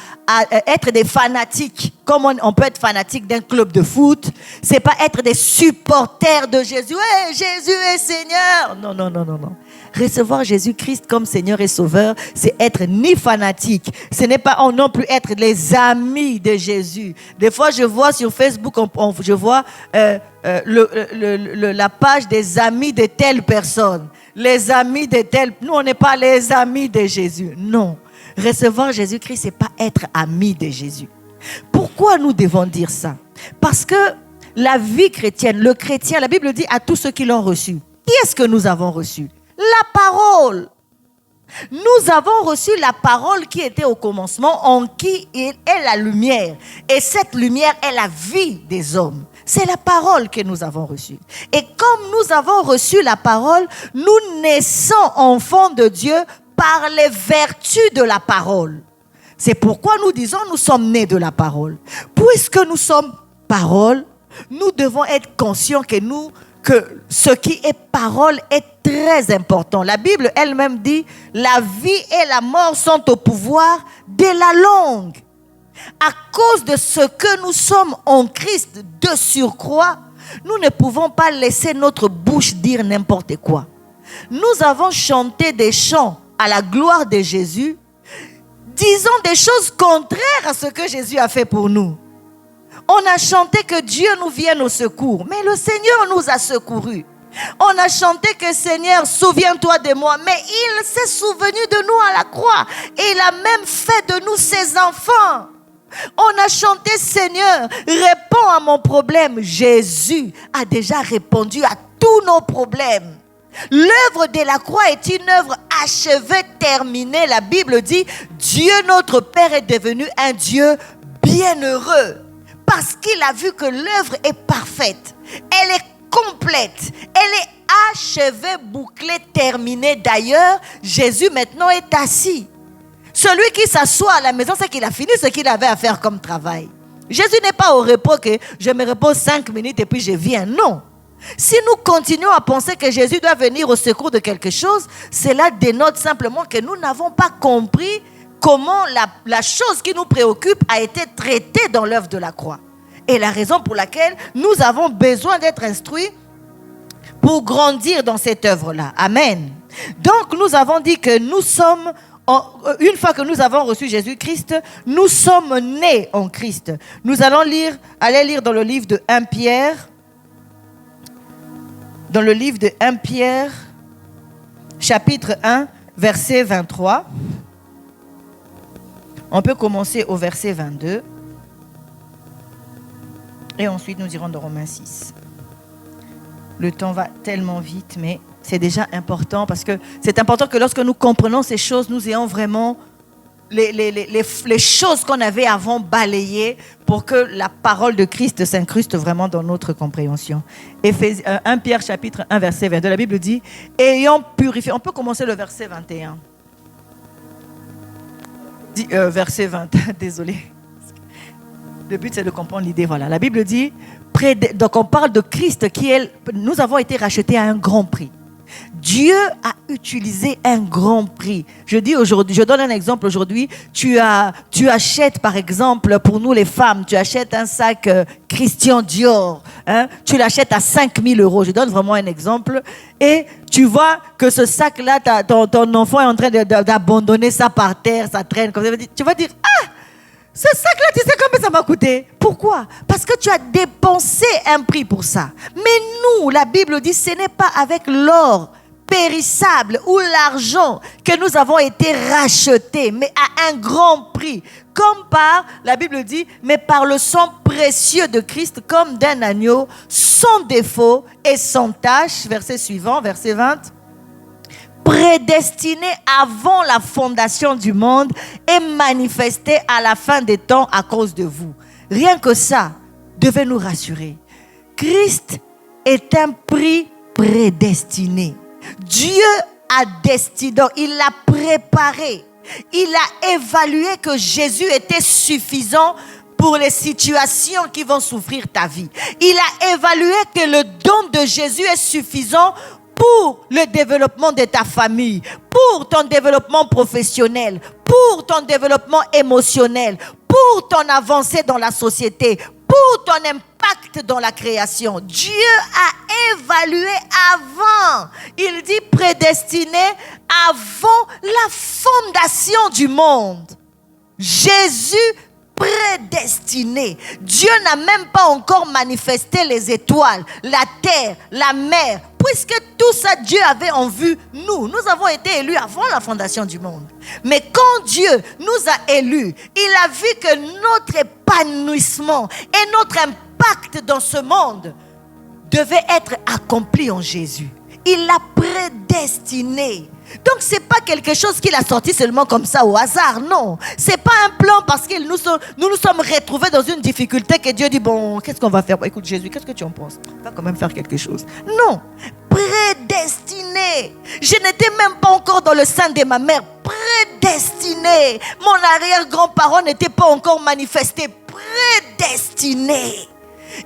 être des fanatiques. Comme on peut être fanatique d'un club de foot, c'est pas être des supporters de Jésus. Hey, Jésus est Seigneur. Non, non, non, non, non. Recevoir Jésus-Christ comme Seigneur et Sauveur, c'est être ni fanatique. Ce n'est pas non plus être les amis de Jésus. Des fois, je vois sur Facebook, je vois la page des amis de telle personne. Les amis de telle... Nous, on n'est pas les amis de Jésus. Non. Recevoir Jésus-Christ, ce n'est pas être ami de Jésus. Pourquoi nous devons dire ça? Parce que la vie chrétienne, le chrétien, la Bible dit à tous ceux qui l'ont reçu. Qui est-ce que nous avons reçu? La parole. Nous avons reçu la parole qui était au commencement, en qui il est la lumière. Et cette lumière est la vie des hommes. C'est la parole que nous avons reçue. Et comme nous avons reçu la parole, nous naissons enfants de Dieu par les vertus de la parole. C'est pourquoi nous disons nous sommes nés de la parole. Puisque nous sommes parole, nous devons être conscients que ce qui est parole est très important. La Bible elle-même dit la vie et la mort sont au pouvoir de la langue. À cause de ce que nous sommes en Christ de surcroît, nous ne pouvons pas laisser notre bouche dire n'importe quoi. Nous avons chanté des chants à la gloire de Jésus, disant des choses contraires à ce que Jésus a fait pour nous. On a chanté que Dieu nous vienne au secours, mais le Seigneur nous a secourus. On a chanté que Seigneur, souviens-toi de moi, mais il s'est souvenu de nous à la croix et il a même fait de nous ses enfants. On a chanté Seigneur, réponds à mon problème. Jésus a déjà répondu à tous nos problèmes. L'œuvre de la croix est une œuvre achevée, terminée. La Bible dit, Dieu notre Père est devenu un Dieu bienheureux parce qu'il a vu que l'œuvre est parfaite. Elle est complète. Elle est achevée, bouclée, terminée. D'ailleurs, Jésus maintenant est assis. Celui qui s'assoit à la maison, c'est qu'il a fini ce qu'il avait à faire comme travail. Jésus n'est pas au repos que je me repose 5 minutes et puis je viens. Non. Si nous continuons à penser que Jésus doit venir au secours de quelque chose, cela dénote simplement que nous n'avons pas compris comment la chose qui nous préoccupe a été traitée dans l'œuvre de la croix. Et la raison pour laquelle nous avons besoin d'être instruits pour grandir dans cette œuvre-là. Amen. Donc nous avons dit que nous sommes, une fois que nous avons reçu Jésus-Christ, nous sommes nés en Christ. Nous allons aller lire dans le livre de 1 Pierre. Dans le livre de 1 Pierre, chapitre 1, verset 23. On peut commencer au verset 22. Et ensuite, nous irons dans Romains 6. Le temps va tellement vite, mais c'est déjà important parce que c'est important que lorsque nous comprenons ces choses, nous ayons vraiment les choses qu'on avait avant balayées pour que la parole de Christ s'incruste vraiment dans notre compréhension. 1 Pierre chapitre 1 verset 22, la Bible dit « Ayant purifié », on peut commencer le verset 21. Verset 20, désolé. Le but c'est de comprendre l'idée, voilà. La Bible dit, donc on parle de Christ nous avons été rachetés à un grand prix. Dieu a utilisé un grand prix. Je dis aujourd'hui, je donne un exemple aujourd'hui. Tu achètes par exemple, pour nous les femmes, tu achètes un sac Christian Dior. Tu l'achètes à 5 000 €. Je donne vraiment un exemple. Et tu vois que ce sac-là, ton enfant est en train d'abandonner ça par terre, ça traîne. Comme ça. Tu vas dire, ah, ce sac-là, tu sais combien ça m'a coûté? Pourquoi? Parce que tu as dépensé un prix pour ça. Mais nous, la Bible dit, ce n'est pas avec l'or périssable ou l'argent que nous avons été rachetés, mais à un grand prix. Comme la Bible dit, mais par le sang précieux de Christ, comme d'un agneau, sans défaut et sans tache. Verset suivant, verset 20. Prédestiné avant la fondation du monde et manifesté à la fin des temps à cause de vous. Rien que ça devait nous rassurer. Christ est un prix prédestiné. Dieu a destiné, il l'a préparé. Il a évalué que Jésus était suffisant pour les situations qui vont souffrir ta vie. Il a évalué que le don de Jésus est suffisant pour le développement de ta famille, pour ton développement professionnel, pour ton développement émotionnel, pour ton avancée dans la société, pour ton impact dans la création. Dieu a évalué avant. Il dit prédestiné avant la fondation du monde. Jésus prédestiné. Dieu n'a même pas encore manifesté les étoiles, la terre, la mer. Puisque tout ça, Dieu avait en vue nous. Nous avons été élus avant la fondation du monde. Mais quand Dieu nous a élus, il a vu que notre épanouissement et notre impact dans ce monde devait être accompli en Jésus. Il l'a prédestiné. Donc c'est pas quelque chose qu'il a sorti seulement comme ça au hasard, non. C'est pas un plan parce que nous nous sommes retrouvés dans une difficulté que Dieu dit, bon, qu'est-ce qu'on va faire? Écoute Jésus, qu'est-ce que tu en penses? On va quand même faire quelque chose. Non, prédestiné. Je n'étais même pas encore dans le sein de ma mère. Prédestiné. Mon arrière-grand-parent n'était pas encore manifesté. Prédestiné.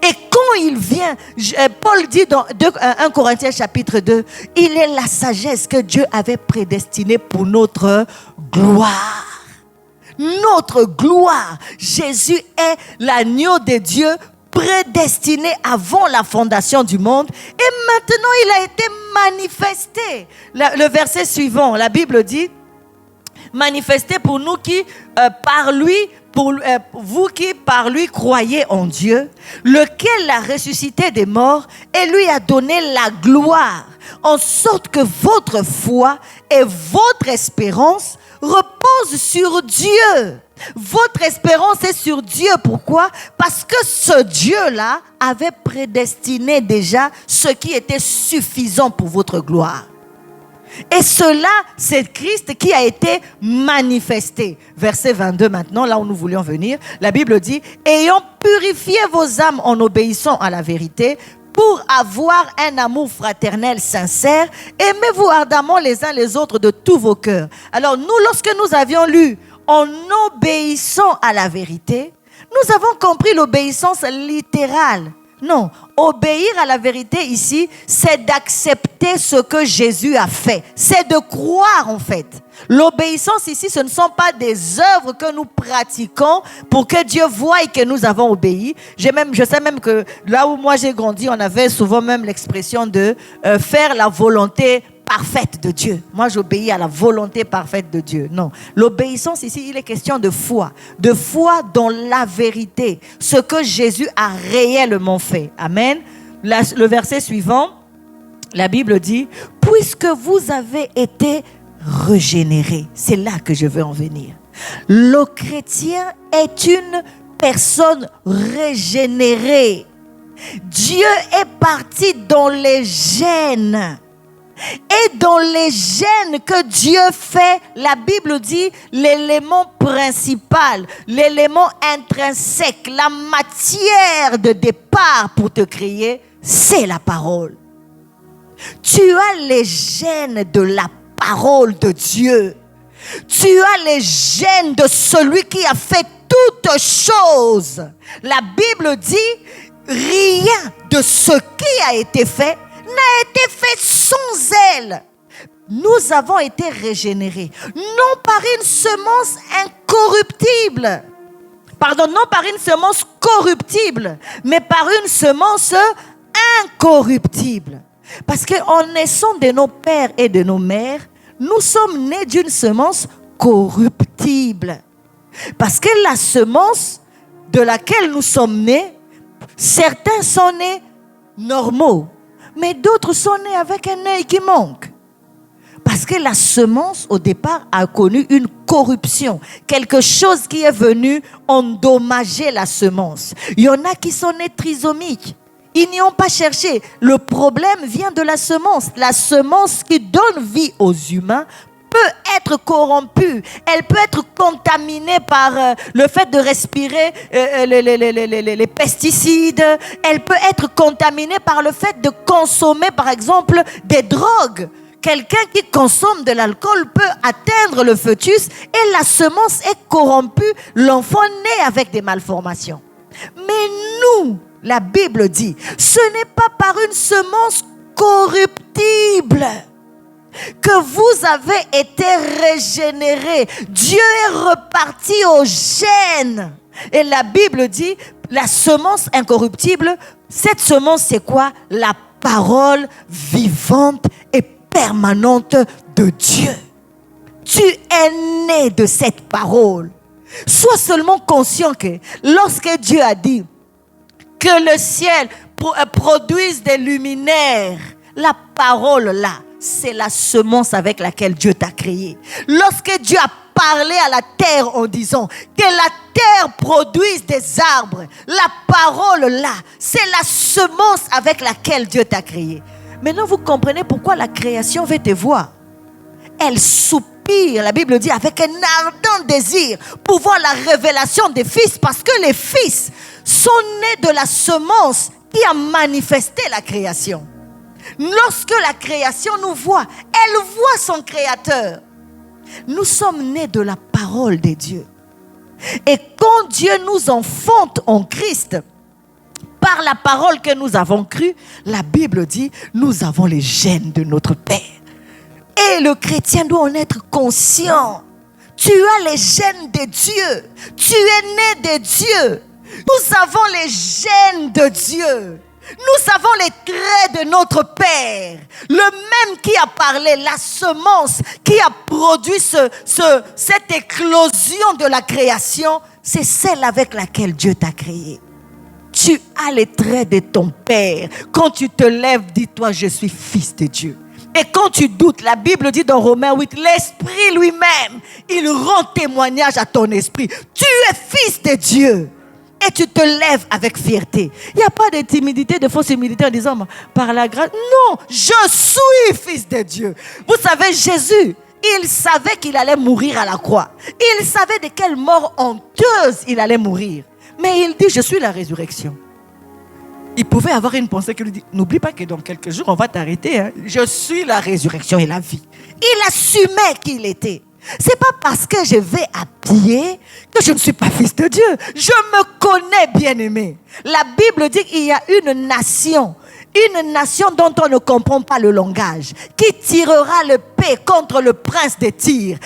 Et quand il vient, Paul dit dans 1 Corinthiens chapitre 2, il est la sagesse que Dieu avait prédestinée pour notre gloire. Notre gloire. Jésus est l'agneau de Dieu prédestiné avant la fondation du monde. Et maintenant, il a été manifesté. Le verset suivant, la Bible dit, manifesté pour nous qui, par lui, pour vous qui par lui croyez en Dieu, lequel l'a ressuscité des morts et lui a donné la gloire, en sorte que votre foi et votre espérance reposent sur Dieu. Votre espérance est sur Dieu. Pourquoi? Parce que ce Dieu-là avait prédestiné déjà ce qui était suffisant pour votre gloire. Et cela, c'est Christ qui a été manifesté. Verset 22 maintenant, là où nous voulions venir. La Bible dit, ayant purifié vos âmes en obéissant à la vérité, pour avoir un amour fraternel sincère, aimez-vous ardemment les uns les autres de tous vos cœurs. Alors nous, lorsque nous avions lu, en obéissant à la vérité, nous avons compris l'obéissance littérale. Non, obéir à la vérité ici, c'est d'accepter ce que Jésus a fait. C'est de croire en fait. L'obéissance ici, ce ne sont pas des œuvres que nous pratiquons pour que Dieu voie que nous avons obéi. Je sais même que là où moi j'ai grandi, on avait souvent même l'expression de faire la volonté parfaite de Dieu. Moi, j'obéis à la volonté parfaite de Dieu. Non. L'obéissance ici, il est question de foi. De foi dans la vérité. Ce que Jésus a réellement fait. Amen. Le verset suivant, la Bible dit, puisque vous avez été régénérés. C'est là que je veux en venir. Le chrétien est une personne régénérée. Dieu est parti dans les gènes. Et dans les gènes que Dieu fait, la Bible dit l'élément principal, l'élément intrinsèque, la matière de départ pour te créer, c'est la parole. Tu as les gènes de la parole de Dieu. Tu as les gènes de celui qui a fait toutes choses. La Bible dit rien de ce qui a été fait n'a été fait sans elle. Nous avons été régénérés, non par une semence incorruptible, non par une semence corruptible, mais par une semence incorruptible. Parce qu'en naissant de nos pères et de nos mères, nous sommes nés d'une semence corruptible. Parce que la semence de laquelle nous sommes nés, certains sont nés normaux, mais d'autres sont nés avec un œil qui manque. Parce que la semence, au départ, a connu une corruption. Quelque chose qui est venu endommager la semence. Il y en a qui sont nés trisomiques. Ils n'y ont pas cherché. Le problème vient de la semence. La semence qui donne vie aux humains peut être corrompue. Elle peut être contaminée par le fait de respirer les pesticides. Elle peut être contaminée par le fait de consommer, par exemple, des drogues. Quelqu'un qui consomme de l'alcool peut atteindre le fœtus et la semence est corrompue. L'enfant naît avec des malformations. Mais nous, la Bible dit, ce n'est pas par une semence corruptible que vous avez été régénérés. Dieu est reparti aux gènes. Et la Bible dit, la semence incorruptible, cette semence c'est quoi? La parole vivante et permanente de Dieu. Tu es né de cette parole. Sois seulement conscient que lorsque Dieu a dit que le ciel produise des luminaires, la parole là, c'est la semence avec laquelle Dieu t'a créé. Lorsque Dieu a parlé à la terre en disant que la terre produise des arbres, la parole là, c'est la semence avec laquelle Dieu t'a créé. Maintenant, vous comprenez pourquoi la création veut te voir. Elle soupire, la Bible dit, avec un ardent désir pour voir la révélation des fils, parce que les fils sont nés de la semence qui a manifesté la création. Lorsque la création nous voit, elle voit son créateur. Nous sommes nés de la parole de Dieu. Et quand Dieu nous enfante en Christ, par la parole que nous avons crue, la Bible dit, nous avons les gènes de notre Père. Et le chrétien doit en être conscient. Tu as les gènes de Dieu. Tu es né de Dieu. Nous avons les gènes de Dieu. Nous avons les traits de notre Père. Le même qui a parlé, la semence qui a produit cette éclosion de la création, c'est celle avec laquelle Dieu t'a créé. Tu as les traits de ton Père. Quand tu te lèves, dis-toi, je suis fils de Dieu. Et quand tu doutes, la Bible dit dans Romains 8, l'Esprit lui-même, il rend témoignage à ton esprit. Tu es fils de Dieu. Et tu te lèves avec fierté. Il n'y a pas de timidité, de fausse humilité en disant, par la grâce. Non, je suis fils de Dieu. Vous savez, Jésus, il savait qu'il allait mourir à la croix. Il savait de quelle mort honteuse il allait mourir. Mais il dit, je suis la résurrection. Il pouvait avoir une pensée qui lui dit, n'oublie pas que dans quelques jours, on va t'arrêter. Hein. Je suis la résurrection et la vie. Il assumait qui il était. C'est pas parce que je vais à pied que je ne suis pas fils de Dieu. Je me connais, bien-aimé. La Bible dit qu'il y a une nation dont on ne comprend pas le langage, qui tirera l'épée contre le prince de Tyr.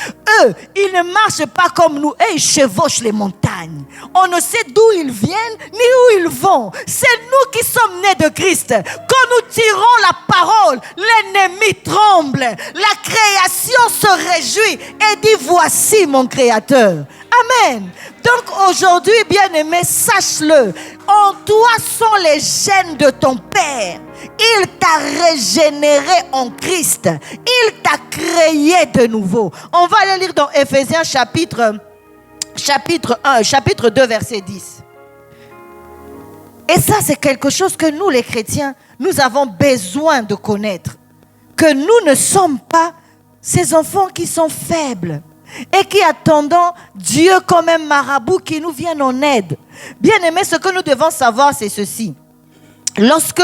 Eux, ils ne marchent pas comme nous, et ils chevauchent les montagnes. On ne sait d'où ils viennent, ni où ils vont. C'est nous qui sommes nés de Christ. Quand nous tirons la parole, l'ennemi tremble. La création se réjouit et dit, voici mon Créateur. Amen. Donc aujourd'hui, bien-aimé, sache-le. En toi sont les gènes de ton Père. Il t'a régénéré en Christ. Il t'a créé de nouveau. On va aller lire dans Éphésiens chapitre 2, verset 10. Et ça, c'est quelque chose que nous, les chrétiens, nous avons besoin de connaître. Que nous ne sommes pas ces enfants qui sont faibles et qui attendons Dieu comme un marabout qui nous vienne en aide. Bien aimé, ce que nous devons savoir, c'est ceci. Lorsque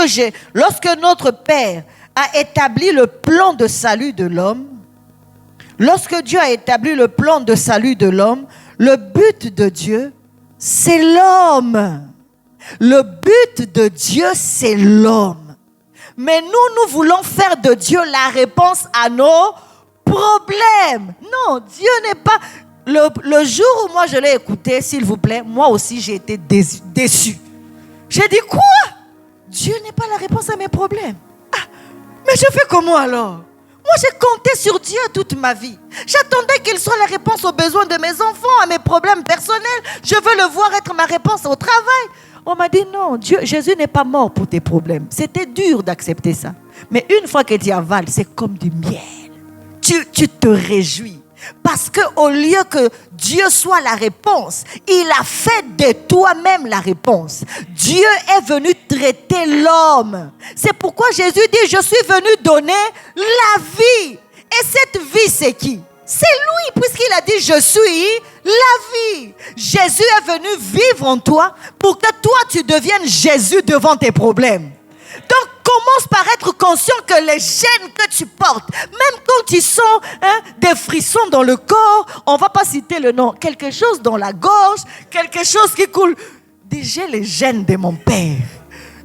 notre Père a établi le plan de salut de l'homme, lorsque Dieu a établi le plan de salut de l'homme, le but de Dieu, c'est l'homme. Le but de Dieu, c'est l'homme. Mais nous voulons faire de Dieu la réponse à nos problème. Non, Dieu n'est pas... Le jour où moi je l'ai écouté, s'il vous plaît, moi aussi j'ai été déçu. J'ai dit quoi? Dieu n'est pas la réponse à mes problèmes. Ah, mais je fais comment alors? Moi j'ai compté sur Dieu toute ma vie. J'attendais qu'il soit la réponse aux besoins de mes enfants, à mes problèmes personnels. Je veux le voir être ma réponse au travail. On m'a dit non, Jésus n'est pas mort pour tes problèmes. C'était dur d'accepter ça. Mais une fois que tu avales, c'est comme du miel. Tu te réjouis. Parce qu'au lieu que Dieu soit la réponse, il a fait de toi-même la réponse. Dieu est venu traiter l'homme. C'est pourquoi Jésus dit, je suis venu donner la vie. Et cette vie, c'est qui? C'est lui, puisqu'il a dit, je suis la vie. Jésus est venu vivre en toi pour que toi, tu deviennes Jésus devant tes problèmes. Donc, commence par être conscient que les gènes que tu portes, même quand ils sont des frissons dans le corps, on ne va pas citer le nom, quelque chose dans la gorge, quelque chose qui coule. Dis, j'ai les gènes de mon Père.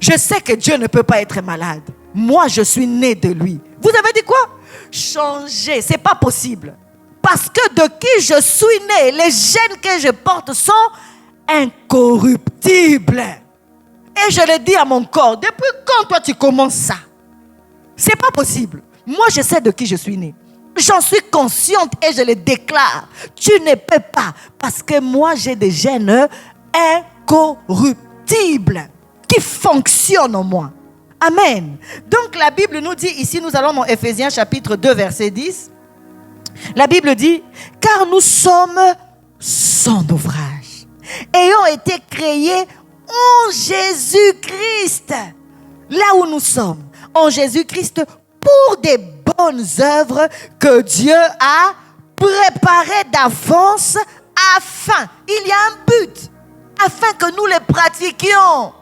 Je sais que Dieu ne peut pas être malade. Moi, je suis né de lui. Vous avez dit quoi? Changer, ce n'est pas possible. Parce que de qui je suis né, les gènes que je porte sont incorruptibles. Et je le dis à mon corps, depuis quand toi tu commences ça? C'est pas possible. Moi je sais de qui je suis né. J'en suis consciente et je le déclare. Tu ne peux pas, parce que moi j'ai des gènes incorruptibles qui fonctionnent en moi. Amen. Donc la Bible nous dit ici, nous allons dans Éphésiens chapitre 2 verset 10. La Bible dit, car nous sommes son ouvrage, ayant été créés en Jésus-Christ. Là où nous sommes, en Jésus-Christ, pour des bonnes œuvres que Dieu a préparées d'avance afin, il y a un but, afin que nous les pratiquions.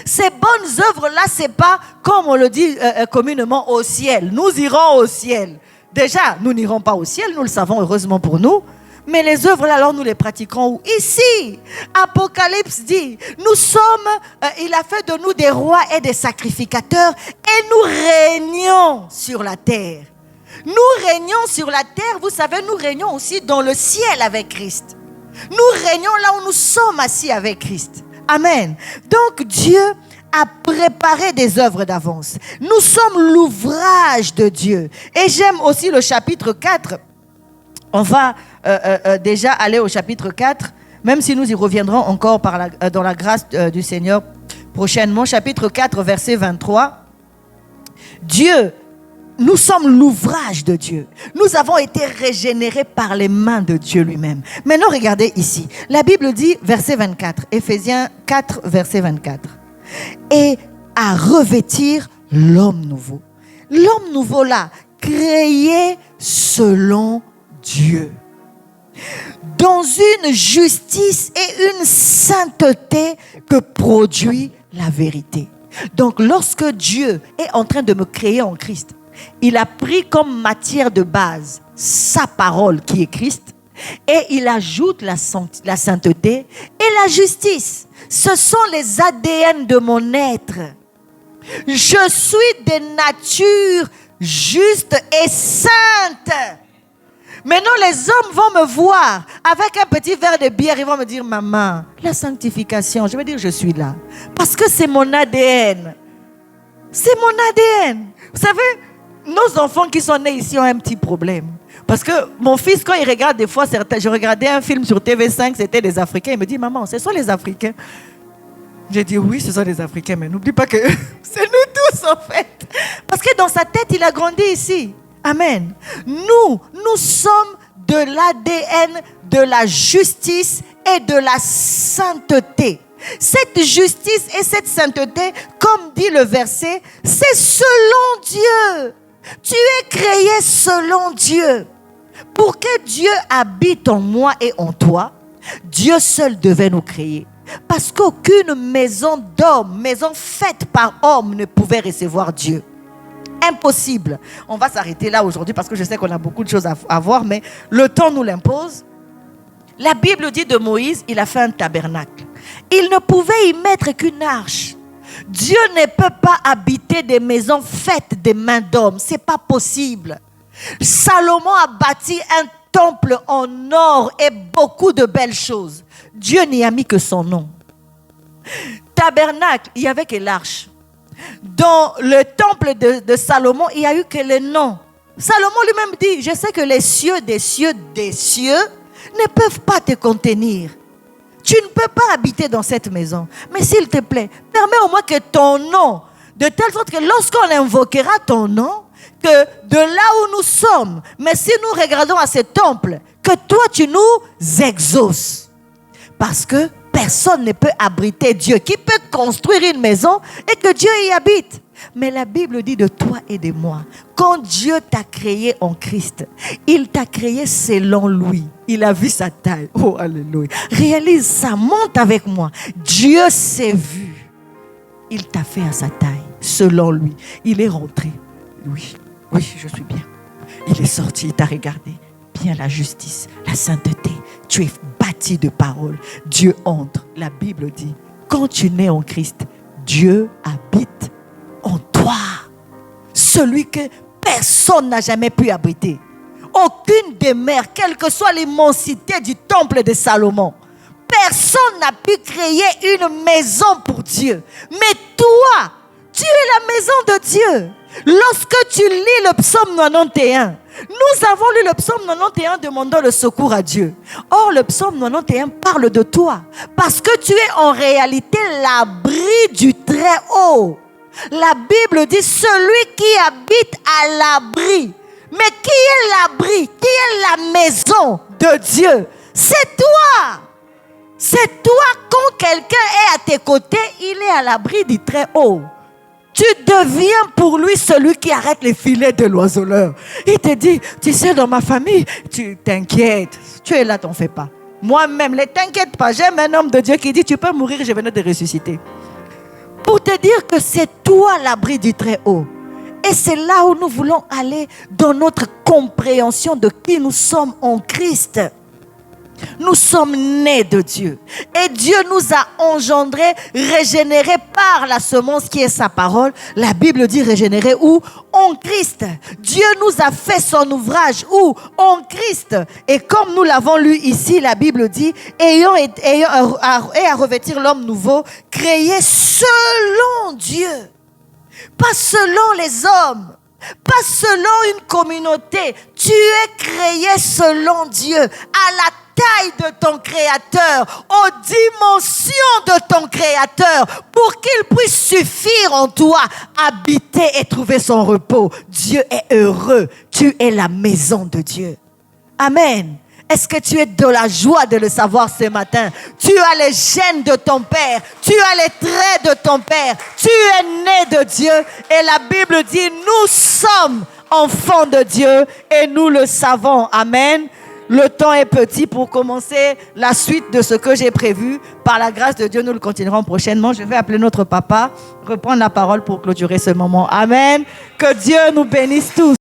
Ces bonnes œuvres-là, c'est pas, comme on le dit communément, au ciel. Nous irons au ciel. Déjà, nous n'irons pas au ciel, nous le savons heureusement pour nous. Mais les œuvres, là, alors nous les pratiquerons où? Ici, Apocalypse dit, nous sommes, il a fait de nous des rois et des sacrificateurs et nous régnons sur la terre. Nous régnons sur la terre, vous savez, nous régnons aussi dans le ciel avec Christ. Nous régnons là où nous sommes assis avec Christ. Amen. Donc Dieu a préparé des œuvres d'avance. Nous sommes l'ouvrage de Dieu. Et j'aime aussi le chapitre 4. On va déjà aller au chapitre 4, même si nous y reviendrons encore dans la grâce du Seigneur prochainement. Chapitre 4, verset 23. Dieu, nous sommes l'ouvrage de Dieu. Nous avons été régénérés par les mains de Dieu lui-même. Maintenant, regardez ici. La Bible dit, verset 24, Éphésiens 4, verset 24. Et à revêtir l'homme nouveau. L'homme nouveau là, créé selon Dieu. Dans une justice et une sainteté que produit la vérité. Donc, lorsque Dieu est en train de me créer en Christ, il a pris comme matière de base sa parole qui est Christ et il ajoute la sainteté et la justice. Ce sont les ADN de mon être. Je suis de nature juste et sainte. Maintenant, les hommes vont me voir avec un petit verre de bière. Ils vont me dire, maman, la sanctification. Je vais dire, je suis là. Parce que c'est mon ADN. C'est mon ADN. Vous savez, nos enfants qui sont nés ici ont un petit problème. Parce que mon fils, quand il regarde des fois, je regardais un film sur TV5, c'était des Africains. Il me dit, maman, ce sont les Africains. J'ai dit, oui, ce sont les Africains, mais n'oublie pas que c'est nous tous, en fait. Parce que dans sa tête, il a grandi ici. Amen. Nous sommes de l'ADN de la justice et de la sainteté. Cette justice et cette sainteté, comme dit le verset, c'est selon Dieu. Tu es créé selon Dieu. Pour que Dieu habite en moi et en toi, Dieu seul devait nous créer. Parce qu'aucune maison d'homme, maison faite par homme ne pouvait recevoir Dieu. Impossible. On va s'arrêter là aujourd'hui parce que je sais qu'on a beaucoup de choses à voir, mais le temps nous l'impose. La Bible dit de Moïse, il a fait un tabernacle. Il ne pouvait y mettre qu'une arche. Dieu ne peut pas habiter des maisons faites des mains d'hommes. C'est pas possible. Salomon a bâti un temple en or et beaucoup de belles choses. Dieu n'y a mis que son nom. Tabernacle, il y avait que l'arche. Dans le temple de Salomon, il n'y a eu que le nom. Salomon lui-même dit, je sais que les cieux des cieux des cieux ne peuvent pas te contenir. Tu ne peux pas habiter dans cette maison. Mais s'il te plaît, permets au moins que ton nom, de telle sorte que lorsqu'on invoquera ton nom, que de là où nous sommes, mais si nous regardons à ce temple, que toi tu nous exauces. Parce que personne ne peut abriter Dieu. Qui peut construire une maison et que Dieu y habite? Mais la Bible dit de toi et de moi, quand Dieu t'a créé en Christ, il t'a créé selon lui. Il a vu sa taille. Oh, alléluia. Réalise ça, monte avec moi. Dieu s'est vu. Il t'a fait à sa taille, selon lui. Il est rentré. Oui, je suis bien. Il est sorti, il t'a regardé. Bien la justice, la sainteté. Tu es bâti de paroles. Dieu entre. La Bible dit, quand tu nais en Christ, Dieu habite en toi. Celui que personne n'a jamais pu abriter. Aucune demeure, quelle que soit l'immensité du temple de Salomon, personne n'a pu créer une maison pour Dieu. Mais toi, Tu es la maison de Dieu. Lorsque tu lis le psaume 91, nous avons lu le psaume 91 demandant le secours à Dieu. Or, le psaume 91 parle de toi parce que tu es en réalité l'abri du Très-Haut. La Bible dit celui qui habite à l'abri. Mais qui est l'abri? Qui est la maison de Dieu? C'est toi. C'est toi. Quand quelqu'un est à tes côtés, il est à l'abri du Très-Haut. Tu deviens pour lui celui qui arrête les filets de l'oiseleur. Il te dit, tu sais, dans ma famille, tu t'inquiètes. Tu es là, t'en fais pas. Moi-même, ne t'inquiète pas. J'aime un homme de Dieu qui dit, tu peux mourir, je venais te ressusciter. Pour te dire que c'est toi l'abri du Très-Haut. Et c'est là où nous voulons aller dans notre compréhension de qui nous sommes en Christ. Nous sommes nés de Dieu. Et Dieu nous a engendrés, régénérés par la semence qui est sa parole. La Bible dit régénérés où? En Christ. Dieu nous a fait son ouvrage où? En Christ. Et comme nous l'avons lu ici, la Bible dit, ayant à revêtir l'homme nouveau, créé selon Dieu. Pas selon les hommes. Pas selon une communauté. Tu es créé selon Dieu, à la taille de ton Créateur, aux dimensions de ton Créateur, pour qu'il puisse suffire en toi, habiter et trouver son repos. Dieu est heureux. Tu es la maison de Dieu. Amen. Est-ce que tu es de la joie de le savoir ce matin? Tu as les gènes de ton Père. Tu as les traits de ton Père. Tu es né de Dieu. Et la Bible dit, nous sommes enfants de Dieu et nous le savons. Amen. Le temps est petit pour commencer la suite de ce que j'ai prévu. Par la grâce de Dieu, nous le continuerons prochainement. Je vais appeler notre papa, reprendre la parole pour clôturer ce moment. Amen. Que Dieu nous bénisse tous.